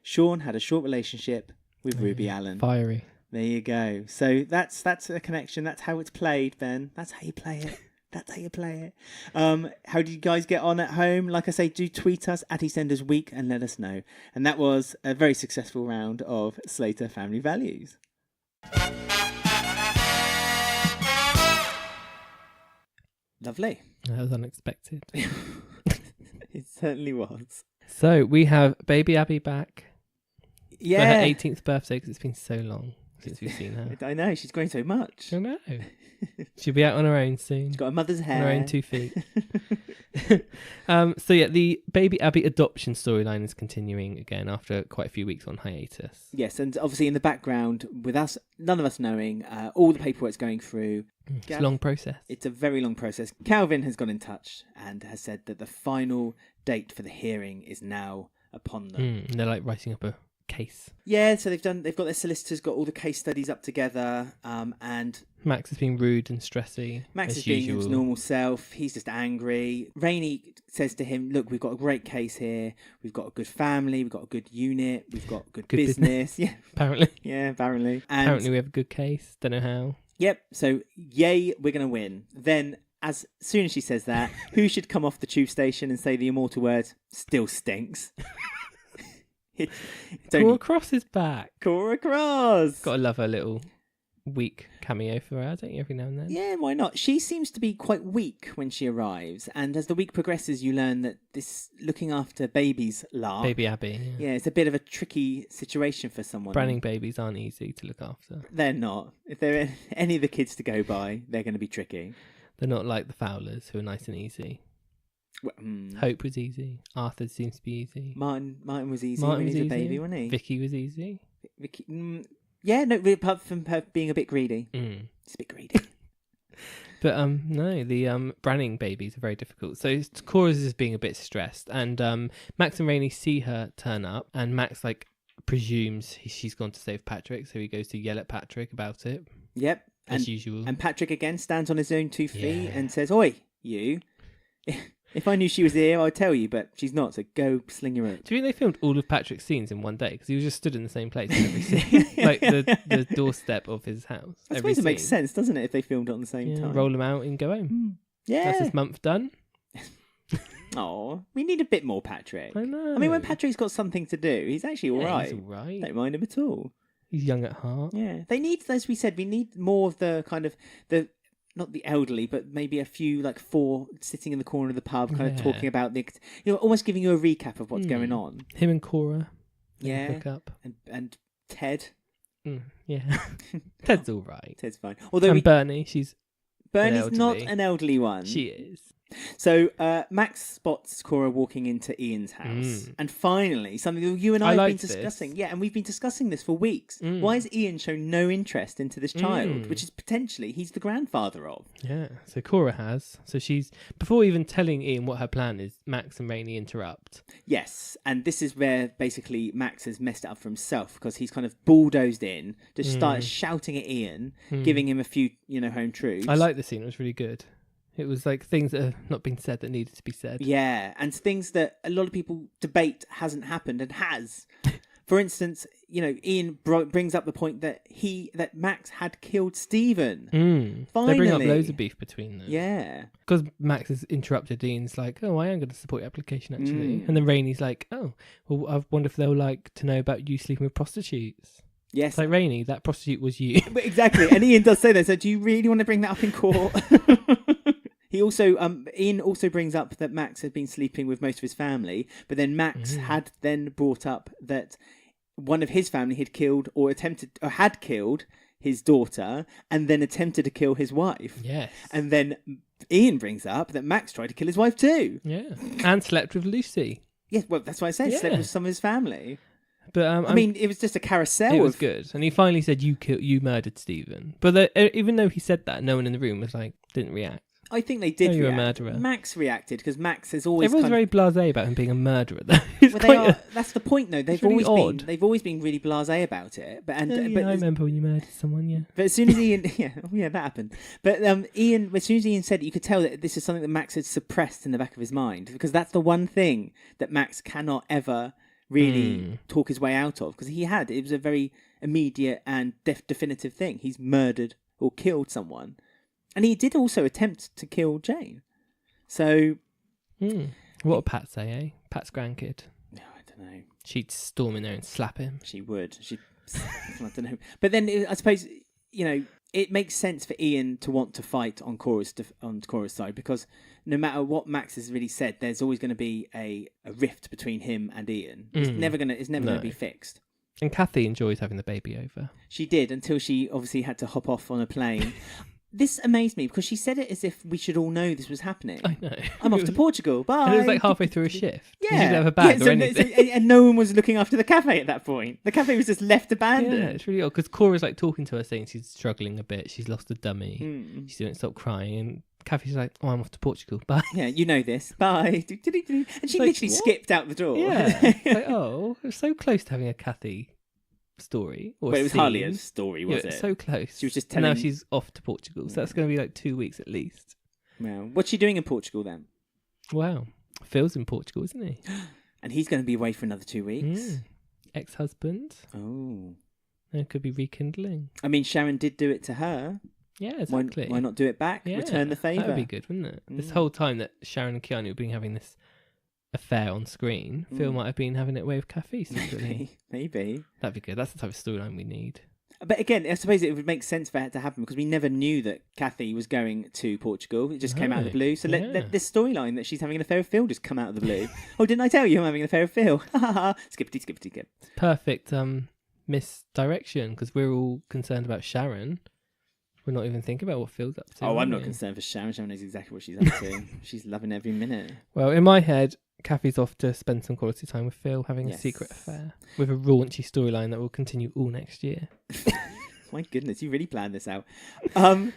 Sean had a short relationship with Ruby Allen. Fiery. There you go. So that's a connection. That's how it's played, Ben. That's how you play it. That's how you play it. How do you guys get on at home? Like I say, do tweet us at Eastenders Week and let us know. And that was a very successful round of Slater Family Values. Lovely. That was unexpected. It certainly was. So we have baby Abby back. Yeah. For her 18th birthday, because it's been so long since we've seen her. I know, she's grown so much. I know. She'll be out on her own soon. She's got a mother's hair. On her own 2 feet. So yeah, the baby Abby adoption storyline is continuing again after quite a few weeks on hiatus. Yes, and obviously in the background, with us, none of us knowing, all the paperwork's going through. It's a long process. It's a very long process. Calvin has gone in touch and has said that the final date for the hearing is now upon them. They're like writing up a case. Yeah, so they've got their solicitors got all the case studies up together, and Max is being rude and stressy. Max is being his normal self. He's just angry. Rainey says to him, "Look, we've got a great case here. We've got a good family. We've got a good unit. We've got good business. Yeah, apparently. Yeah, apparently. And apparently, we have a good case. Don't know how. Yep. So, yay, we're gonna win. Then, as soon as she says that, who should come off the tube station and say the immortal words? Still stinks. Cora Cross is back. Cora Cross. Gotta love her little weak cameo for her, don't you, every now and then? Yeah, why not? She seems to be quite weak when she arrives, and as the week progresses, you learn that this looking after babies lark. Baby Abby. Yeah, it's a bit of a tricky situation for someone. Branding babies aren't easy to look after. They're not. If there are any of the kids to go by, they're going to be tricky. They're not like the Fowlers, who are nice and easy. Hope was easy. Arthur seems to be easy. Martin was easy when he was a baby, wasn't he? Vicky was easy. Vicky, yeah, no, apart from her being a bit greedy. It's a bit greedy. But no, the Branning babies are very difficult. So Cora's is being a bit stressed, and Max and Rainey see her turn up, and Max like presumes she's gone to save Patrick, so he goes to yell at Patrick about it. Yep, as usual. And Patrick again stands on his own 2 feet and says, "Oi, you." If I knew she was here, I'd tell you, but she's not, so go sling your own. Do you think they filmed all of Patrick's scenes in one day? Because he was just stood in the same place in every scene. Like the doorstep of his house. I suppose it makes sense, doesn't it, if they filmed it on the same time? Roll them out and go home. Yeah. That's his month done. Oh, we need a bit more Patrick. I know. I mean, when Patrick's got something to do, he's actually all right. He's all right. Don't mind him at all. He's young at heart. Yeah. They need, as we said, we need more of the kind of not the elderly, but maybe a few, like 4 sitting in the corner of the pub, kind of talking about almost giving you a recap of what's going on. Him and Cora. Yeah. Hook up. And Ted. Yeah. Ted's all right. Ted's fine. Although Bernie, Bernie's not an elderly one. She is. So Max spots Cora walking into Ian's house. And finally, something that you and I have been discussing. Yeah, and we've been discussing this for weeks. Why has Ian shown no interest into this child, which is potentially he's the grandfather of? Yeah, so Cora has. So she's, before even telling Ian what her plan is, Max and Rainey interrupt. Yes, and this is where basically Max has messed it up for himself because he's kind of bulldozed in, just started shouting at Ian, giving him a few, home truths. I like the scene, it was really good. It was like things that have not been said that needed to be said. Yeah, and things that a lot of people debate hasn't happened and has. For instance, Ian brings up the point that Max had killed Stephen. Finally. They bring up loads of beef between them. Yeah. Because Max has interrupted, Ian's like, oh, I am going to support your application, actually. And then Rainey's like, oh, well, I wonder if they'll like to know about you sleeping with prostitutes. Yes. It's like, Rainey, that prostitute was you. Exactly. And Ian does say that. So do you really want to bring that up in court? He also, Ian also brings up that Max had been sleeping with most of his family, but then Max had then brought up that one of his family had killed or had killed his daughter and then attempted to kill his wife. Yes. And then Ian brings up that Max tried to kill his wife too. Yeah. And slept with Lucy. Yes, well, that's what I said. Yeah. Slept with some of his family. But I mean, it was just a carousel. It was good. And he finally said, you murdered Stephen. But even though he said that, no one in the room didn't react. I think they did. You're a murderer. Max reacted because Max is always. Everyone's very blasé about him being a murderer, though. That's the point, though. They've really they've always been really blasé about it. But I remember when you murdered someone. Yeah. But as soon as Ian, that happened. But Ian, as soon as Ian said it, you could tell that this is something that Max had suppressed in the back of his mind because that's the one thing that Max cannot ever really talk his way out of because it was a very immediate and definitive thing. He's murdered or killed someone. And he did also attempt to kill Jane. So... What would Pat say, eh? Pat's grandkid. No, I don't know. She'd storm in there and slap him. She would. I don't know. But then I suppose, it makes sense for Ian to want to fight on Cora's side because no matter what Max has really said, there's always going to be a rift between him and Ian. It's never going to be fixed. And Kathy enjoys having the baby over. She did until she obviously had to hop off on a plane. This amazed me because she said it as if we should all know this was happening. I know. I'm off to Portugal. Bye. And it was like halfway through a shift. Yeah. She didn't have a bag or anything. And no one was looking after the cafe at that point. The cafe was just left abandoned. Yeah, it's really odd because Cora's like talking to her saying she's struggling a bit. She's lost a dummy. She didn't stop crying. And Kathy's like, oh, I'm off to Portugal. Bye. Yeah, you know this. Bye. And she literally skipped out the door. Yeah. Like, oh, it was so close to having a Kathy story or it was hardly a story, was it? So close. She was just telling. And now she's off to Portugal, so that's going to be like 2 weeks at least. Wow. What's she doing in Portugal then? Wow. Phil's in Portugal, isn't he? And he's going to be away for another 2 weeks. Ex-husband. Oh. It could be rekindling. I mean, Sharon did do it to her. Yeah, exactly. Why not do it back? Yeah, return the favour. That would be good, wouldn't it? This whole time that Sharon and Keanu have been having this affair on screen, Phil might have been having it away with Kathy secretly. Maybe. That'd be good. That's the type of storyline we need. But again, I suppose it would make sense for it to happen because we never knew that Kathy was going to Portugal. It just came out of the blue. So let this storyline that she's having an affair with Phil just come out of the blue. Oh, didn't I tell you I'm having an affair with Phil? Skippity, skippity, skip. Perfect misdirection because we're all concerned about Sharon. We're not even thinking about what Phil's up to. Oh, I'm not concerned for Sharon. Sharon knows exactly what she's up to. She's loving every minute. Well, in my head, Kathy's off to spend some quality time with Phil, having a secret affair with a raunchy storyline that will continue all next year. My goodness, you really planned this out. And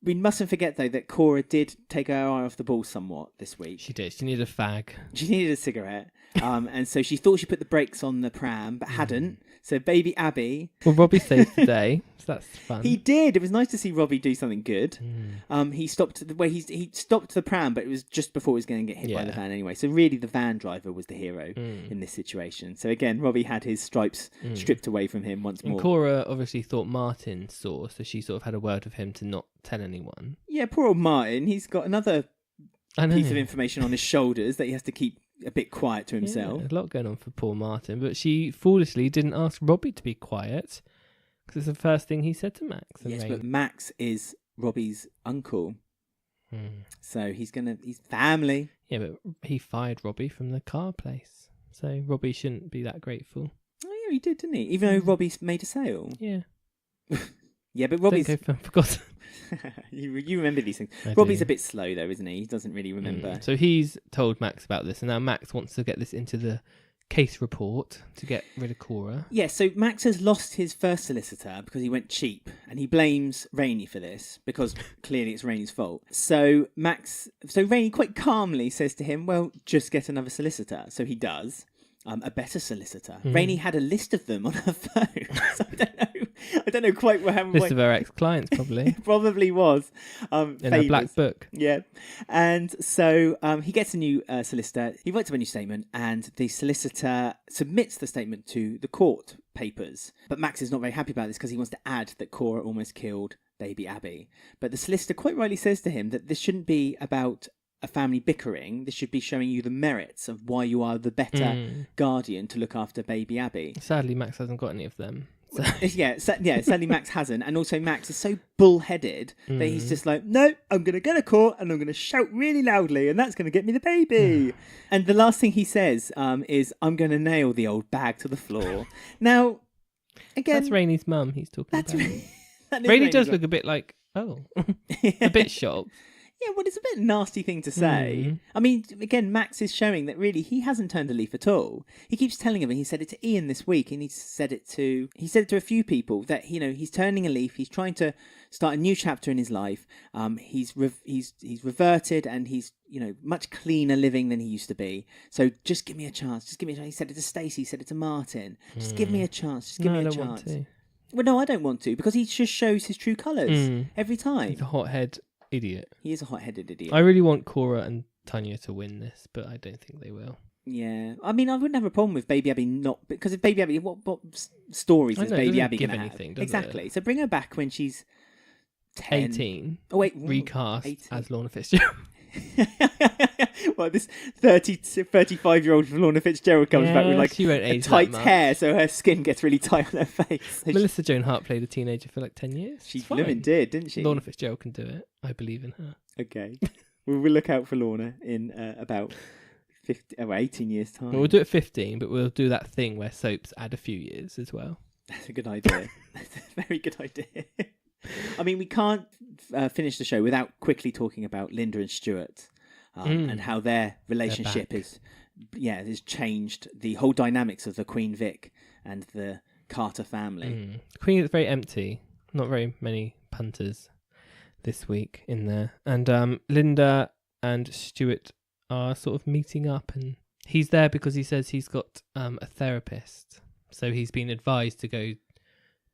we mustn't forget, though, that Cora did take her eye off the ball somewhat this week. She did. She needed a fag. She needed a cigarette. And so she thought she put the brakes on the pram, but hadn't. So baby Abby... Well, Robbie saved the day, so that's fun. He did. It was nice to see Robbie do something good. He stopped he stopped the pram, but it was just before he was going to get hit by the van anyway. So really the van driver was the hero in this situation. So again, Robbie had his stripes stripped away from him once more. And Cora obviously thought Martin saw, so she sort of had a word with him to not tell anyone. Yeah, poor old Martin. He's got another piece of information on his shoulders that he has to keep a bit quiet to himself. Yeah, a lot going on for poor Martin, but she foolishly didn't ask Robbie to be quiet because it's the first thing he said to Max. Yes, but Max is Robbie's uncle, so he's family. Yeah, but he fired Robbie from the car place, so Robbie shouldn't be that grateful. Oh yeah, he did, didn't he? Even though Robbie made a sale. Yeah. Yeah, but Robbie's... Don't go for forgotten. You remember these things. I Robbie's do. a bit slow though, isn't he? He doesn't really remember. So he's told Max about this, and now Max wants to get this into the case report to get rid of Cora. Yeah, so Max has lost his first solicitor because he went cheap, and he blames Rainey for this because clearly it's Rainey's fault. So Rainey quite calmly says to him, well, just get another solicitor. So he does. A better solicitor. Rainey had a list of them on her phone. So I don't know quite what happened. List of her ex-clients, probably. Probably was. In a black book. Yeah. And so he gets a new solicitor. He writes up a new statement, and the solicitor submits the statement to the court papers. But Max is not very happy about this because he wants to add that Cora almost killed baby Abby. But the solicitor quite rightly says to him that this shouldn't be about a family bickering. This should be showing you the merits of why you are the better guardian to look after baby Abby. Sadly, Max hasn't got any of them. So. Sadly Max hasn't. And also Max is so bullheaded that he's just like, no, I'm going to go to court and I'm going to shout really loudly and that's going to get me the baby. And the last thing he says is, I'm going to nail the old bag to the floor. Now, again... That's Rainey's mum he's talking about. Rainey does look a bit like, a bit shocked. Yeah, well, it's a bit nasty thing to say. I mean, again, Max is showing that really he hasn't turned a leaf at all. He keeps telling him, and he said it to Ian this week, and he said it to a few people that he's turning a leaf. He's trying to start a new chapter in his life. He's reverted, and he's much cleaner living than he used to be. So just give me a chance. Just give me a chance. He said it to Stacey. He said it to Martin. Just give me a chance. Just give me a chance. Want to. Well, no, I don't want to because he just shows his true colours every time. He's a hothead idiot. He is a hot-headed idiot. I really want Cora and Tanya to win this, but I don't think they will. Yeah, I mean, I wouldn't have a problem with Baby Abby not, because if Baby Abby, what stories is Baby Abby going to have? Exactly. So bring her back when she's 10. 18. Oh wait, recast 18. as Lorna Fitzgerald. Well, this 35-year-old Lorna Fitzgerald comes back with like tight hair, so her skin gets really tight on her face. So Melissa Joan Hart played a teenager for like 10 years. She living did, didn't she? Lorna Fitzgerald can do it. I believe in her. Okay. We'll look out for Lorna in about 18 years' time. Well, we'll do it 15, but we'll do that thing where soaps add a few years as well. That's a good idea. That's a very good idea. I mean, we can't finish the show without quickly talking about Linda and Stuart and how their relationship has changed the whole dynamics of the Queen Vic and the Carter family. Queen is very empty. Not very many punters this week in there. And Linda and Stuart are sort of meeting up, and he's there because he says he's got a therapist. So he's been advised to go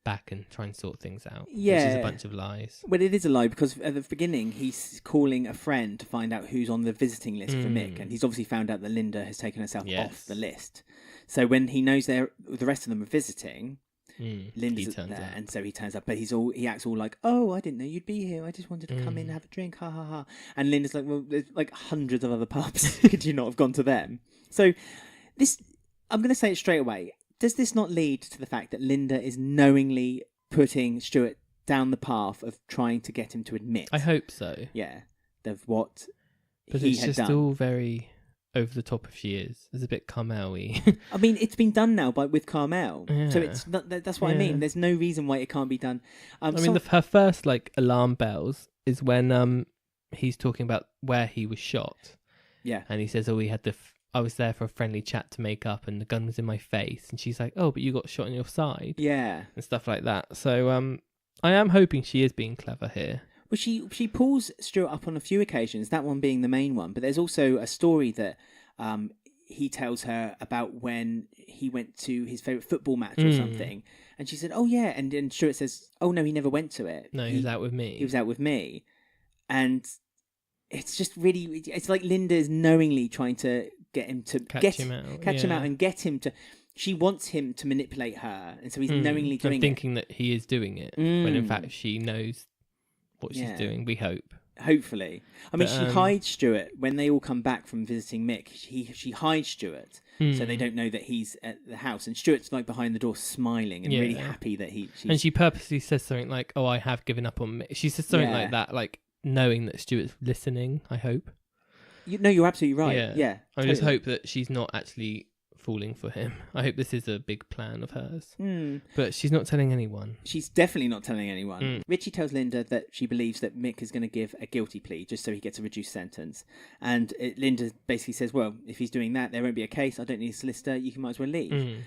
back and try and sort things out, which is a bunch of lies. Well, it is a lie because at the beginning he's calling a friend to find out who's on the visiting list for Mick, and he's obviously found out that Linda has taken herself off the list. So when he knows the rest of them are visiting, Linda's there, and so he turns up, but he acts all like, "Oh, I didn't know you'd be here. I just wanted to come in and have a drink, ha ha ha." And Linda's like, "Well, there's like hundreds of other pubs. Could you not have gone to them?" So this, I'm going to say it straight away. Does this not lead to the fact that Linda is knowingly putting Stuart down the path of trying to get him to admit? I hope so. Yeah, of what but he it's had just done. all very over the top if she is. It's a bit Carmel-y. I mean, it's been done now with Carmel, so Yeah. it's not. That's what I mean. There's no reason why it can't be done. I mean, her first alarm bells is when he's talking about where he was shot. Yeah, and he says, "Oh, we had I was there for a friendly chat to make up, and the gun was in my face." And she's like, "Oh, but you got shot on your side." Yeah, and stuff like that. So I am hoping she is being clever here. Well, she pulls Stuart up on a few occasions, that one being the main one. But there's also a story that he tells her about when he went to his favourite football match or something. And she said, "Oh, yeah." And Stuart says, "Oh, no, he never went to it. No, he was out with me. He was out with me." And it's just really... It's like Linda's knowingly trying to get him to... Catch him out and get him to... She wants him to manipulate her. And so he's knowingly doing it. Thinking that he is doing it. When in fact she knows what she's doing, we hope. Hopefully. I mean, she hides Stuart. When they all come back from visiting Mick, she hides Stuart so they don't know that he's at the house. And Stuart's like behind the door smiling and really happy that And she purposely says something like, "Oh, I have given up on Mick." She says something like that, like knowing that Stuart's listening, I hope. No, you're absolutely right. Yeah. I just hope that she's not actually falling for him. I hope this is a big plan of hers. Mm. But she's not telling anyone. She's definitely not telling anyone. Richie tells Linda that she believes that Mick is going to give a guilty plea just so he gets a reduced sentence. And Linda basically says, well, if he's doing that, there won't be a case. I don't need a solicitor. You might as well leave.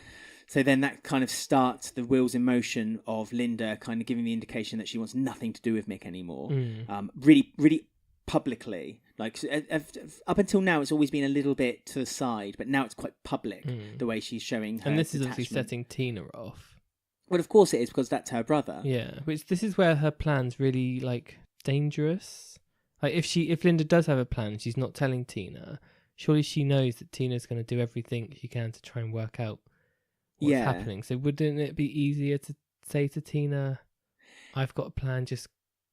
So then that kind of starts the wheels in motion of Linda kind of giving the indication that she wants nothing to do with Mick anymore. Really, really publicly. Like up until now, it's always been a little bit to the side, but now it's quite public, the way she's showing her And this is detachment. obviously setting Tina off. Well, of course it is, because that's her brother. Yeah, which this is where her plan's really, like, dangerous. Like, if Linda does have a plan, she's not telling Tina, surely she knows that Tina's going to do everything she can to try and work out what's happening. So wouldn't it be easier to say to Tina, I've got a plan, just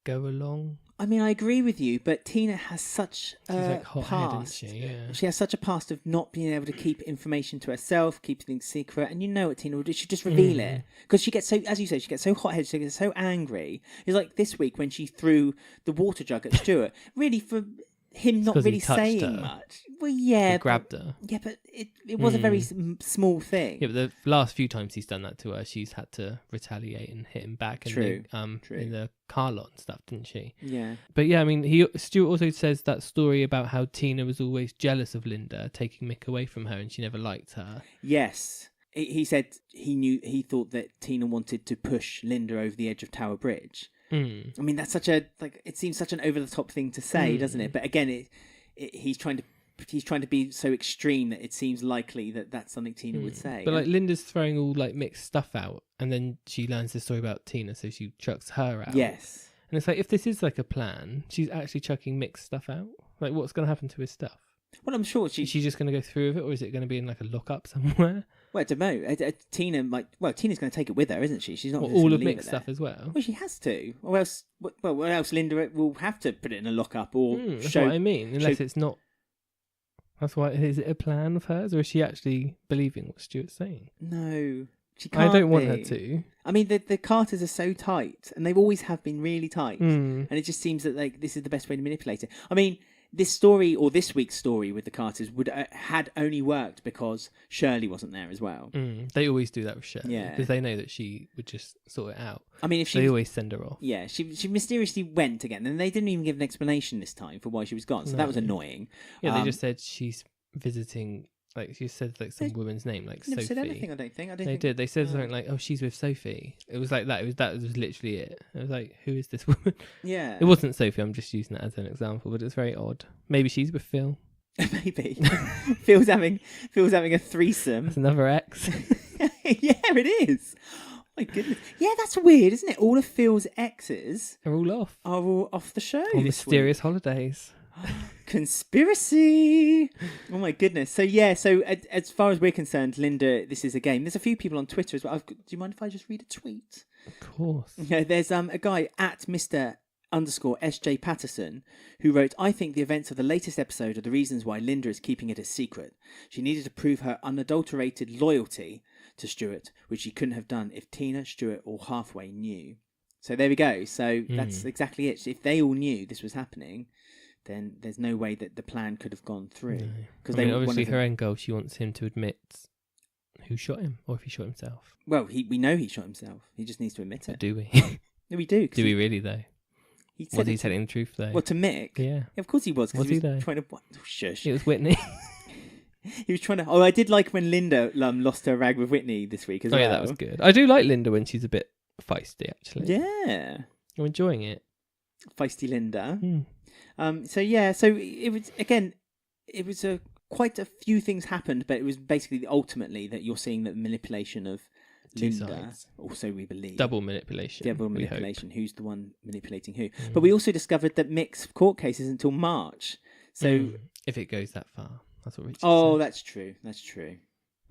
go along? I mean, I agree with you, but Tina has such a past. Isn't she? Yeah. She has such a past of not being able to keep information to herself, keep things secret, and you know what Tina would do. She'd just reveal it. Because she gets so, as you say, she gets so hot-headed, she gets so angry. It's like this week when she threw the water jug at Stuart, really for him not really saying much. Well, yeah. He grabbed her. Yeah, but it was a very small thing. Yeah, but the last few times he's done that to her, she's had to retaliate and hit him back. And True. In the car lot and stuff, didn't she? Yeah. But yeah, I mean, Stuart also says that story about how Tina was always jealous of Linda, taking Mick away from her, and she never liked her. Yes. He said he thought that Tina wanted to push Linda over the edge of Tower Bridge. I mean, that's such it seems such an over the top thing to say, doesn't it? But again, he's trying to be so extreme that it seems likely that that's something Tina would say. But like Linda's throwing all like mixed stuff out, and then she learns the story about Tina, so she chucks her out. Yes. And it's like, if this is like a plan, she's actually chucking mixed stuff out. Like, what's going to happen to his stuff? Well, I'm sure is she just going to go through with it, or is it going to be in like a lockup somewhere? Well, I don't know. Tina Tina's going to take it with her, isn't she? She's not all of Mick's stuff as well. Well, she has to. Or else, what else? Linda will have to put it in a lockup or That's what I mean. Unless it's not. That's why. Is it a plan of hers, or is she actually believing what Stuart's saying? No, she can't. I don't want her to. I mean, the Carters are so tight, and they've always have been really tight, and it just seems that like this is the best way to manipulate it. I mean, this story, or this week's story with the Carters, had only worked because Shirley wasn't there as well. They always do that with Shirley, yeah, because they know that she would just sort it out. I mean, they always send her off. Yeah, she mysteriously went again, and they didn't even give an explanation this time for why she was gone. So that was annoying. Yeah, they just said she's visiting. Like, she said like some woman's name, like Sophie. Never said anything, I don't think. They did. They said something like, "Oh, she's with Sophie." It was like that. That was literally it. I was like, "Who is this woman?" Yeah. It wasn't Sophie. I'm just using that as an example, but it's very odd. Maybe she's with Phil. Maybe Phil's having a threesome. That's another ex. Yeah, it is. Oh my goodness. Yeah, that's weird, isn't it? All of Phil's exes are all off the show. On mysterious holidays. Conspiracy. Oh my goodness. So yeah, as far as we're concerned, Linda, this is a game. There's a few people on Twitter as well. Do you mind if I just read a tweet? Of course. Yeah, there's a guy at Mr_SJ Patterson who wrote, "I think the events of the latest episode are the reasons why Linda is keeping it a secret. She needed to prove her unadulterated loyalty to Stuart, which she couldn't have done if Tina, Stuart, or Halfway knew." So there we go. So that's exactly it. If they all knew this was happening, then there's no way that the plan could have gone through. Because obviously her end goal, she wants him to admit who shot him, or if he shot himself. Well, we know he shot himself. He just needs to admit it. But do we? No, we do. Do we really, though? Was he telling the truth, though? Well, to Mick? Yeah. Of course he was. Was he, though? Trying to... Shush. It was Whitney. He was trying to... Oh, I did like when Linda lost her rag with Whitney this week as well. Oh, yeah, that was good. I do like Linda when she's a bit feisty, actually. Yeah. I'm enjoying it. Feisty Linda. So it was quite a few things happened, but it was basically ultimately that you're seeing the manipulation of Linda. Also, we believe double manipulation. Who's the one manipulating who? But we also discovered that Mick's court case is until March. So if it goes that far, that's what Richard said. That's true.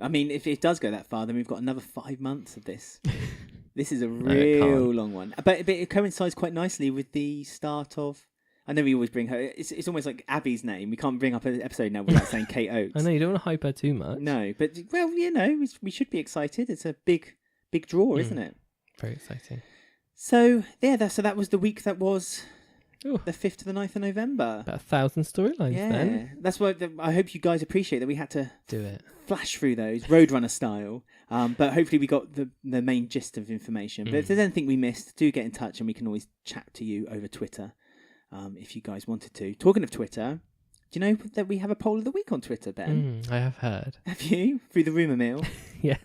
I mean, if it does go that far, then we've got another 5 months of this. This is a real long one, but it coincides quite nicely with the start of. I know we always bring her. It's almost like Abby's name. We can't bring up an episode now without saying Kate Oates. I know, you don't want to hype her too much. No, but well, we should be excited. It's a big draw, isn't it? Very exciting. So yeah, so that was the week that was. Ooh. the 5th to the 9th of November. About 1,000 storylines then. That's why I hope you guys appreciate that we had to Do it. flash through those, Roadrunner style. But hopefully we got the main gist of information. But if there's anything we missed, do get in touch and we can always chat to you over Twitter if you guys wanted to. Talking of Twitter, do you know that we have a poll of the week on Twitter, Ben? I have heard. Have you? Through the rumour mill? Yeah.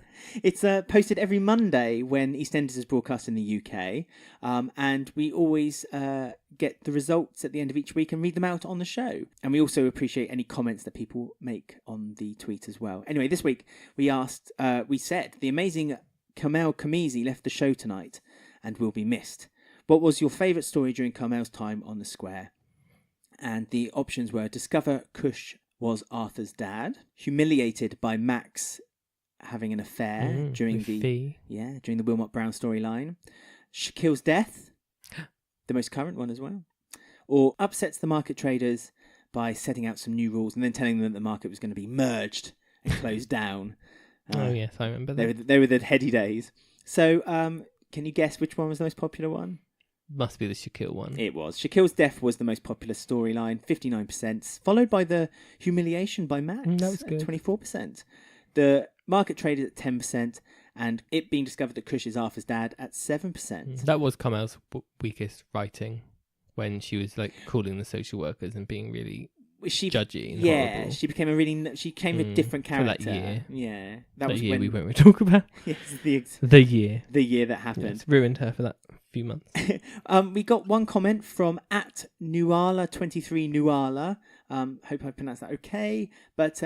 It's posted every Monday when EastEnders is broadcast in the UK. And we always get the results at the end of each week and read them out on the show. And we also appreciate any comments that people make on the tweet as well. Anyway, this week we said, the amazing Carmel Kamizi left the show tonight and will be missed. What was your favourite story during Carmel's time on the square? And the options were: discover Cush was Arthur's dad, humiliated by Max having an affair during the Wilmot Brown storyline, Shaquille's death, the most current one as well, or upsets the market traders by setting out some new rules and then telling them that the market was going to be merged and closed down. Yes, I remember that. They were the heady days. So, can you guess which one was the most popular one? Must be the Shaquille one. It was. Shaquille's death was the most popular storyline, 59%, followed by the humiliation by Max, that was good. 24%. The market traded at 10%, and it being discovered that Cush is Arthur's dad at 7%. That was Carmel's weakest writing, when she was like calling the social workers and being really judgy and horrible. She became a different character. For that year. Yeah. That year we won't talk about. Yes, the year. The year that happened. Yes, ruined her for that few months. We got one comment from @Nuala23 Nuala. Hope I pronounced that okay. But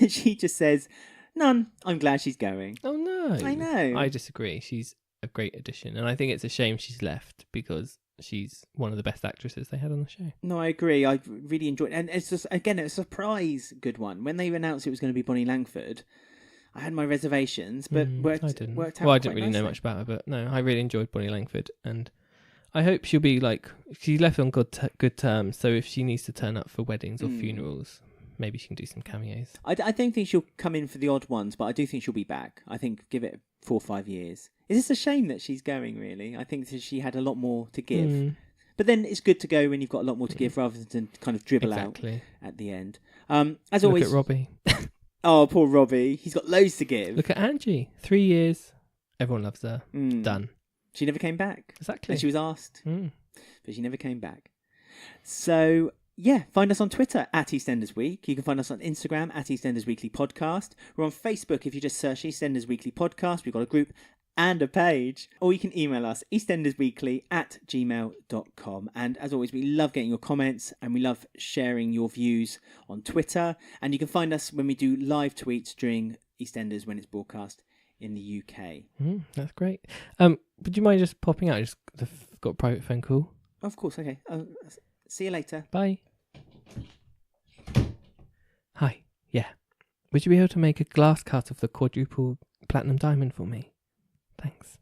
she just says, none. I'm glad she's going. Oh no. I know. I disagree. She's a great addition. And I think it's a shame she's left because she's one of the best actresses they had on the show. No, I agree. I really enjoyed it. And it's just, again, a surprise good one. When they announced it was going to be Bonnie Langford, I had my reservations, but worked out. Well, I didn't really know much about her, but no, I really enjoyed Bonnie Langford, and I hope she'll be like, she left on good terms. So if she needs to turn up for weddings or funerals, maybe she can do some cameos. I don't think she'll come in for the odd ones, but I do think she'll be back. I think give it 4 or 5 years. Is this a shame that she's going? Really, I think that she had a lot more to give. But then it's good to go when you've got a lot more to give, rather than kind of dribble out at the end. As always, look at Robbie. Oh, poor Robbie. He's got loads to give. Look at Angie. 3 years. Everyone loves her. Done. She never came back. Exactly. And she was asked, but she never came back. So, yeah, find us on Twitter @EastEnders Week. You can find us on Instagram @EastEnders Weekly Podcast. We're on Facebook if you just search EastEnders Weekly Podcast. We've got a group and a page. Or you can email us eastendersweekly@gmail.com. And as always, we love getting your comments and we love sharing your views on Twitter. And you can find us when we do live tweets during EastEnders when it's broadcast in the UK. That's great. Would you mind just popping out? I've got a private phone call. Of course, okay. See you later. Bye. Hi. Yeah. Would you be able to make a glass cut of the quadruple platinum diamond for me? Thanks.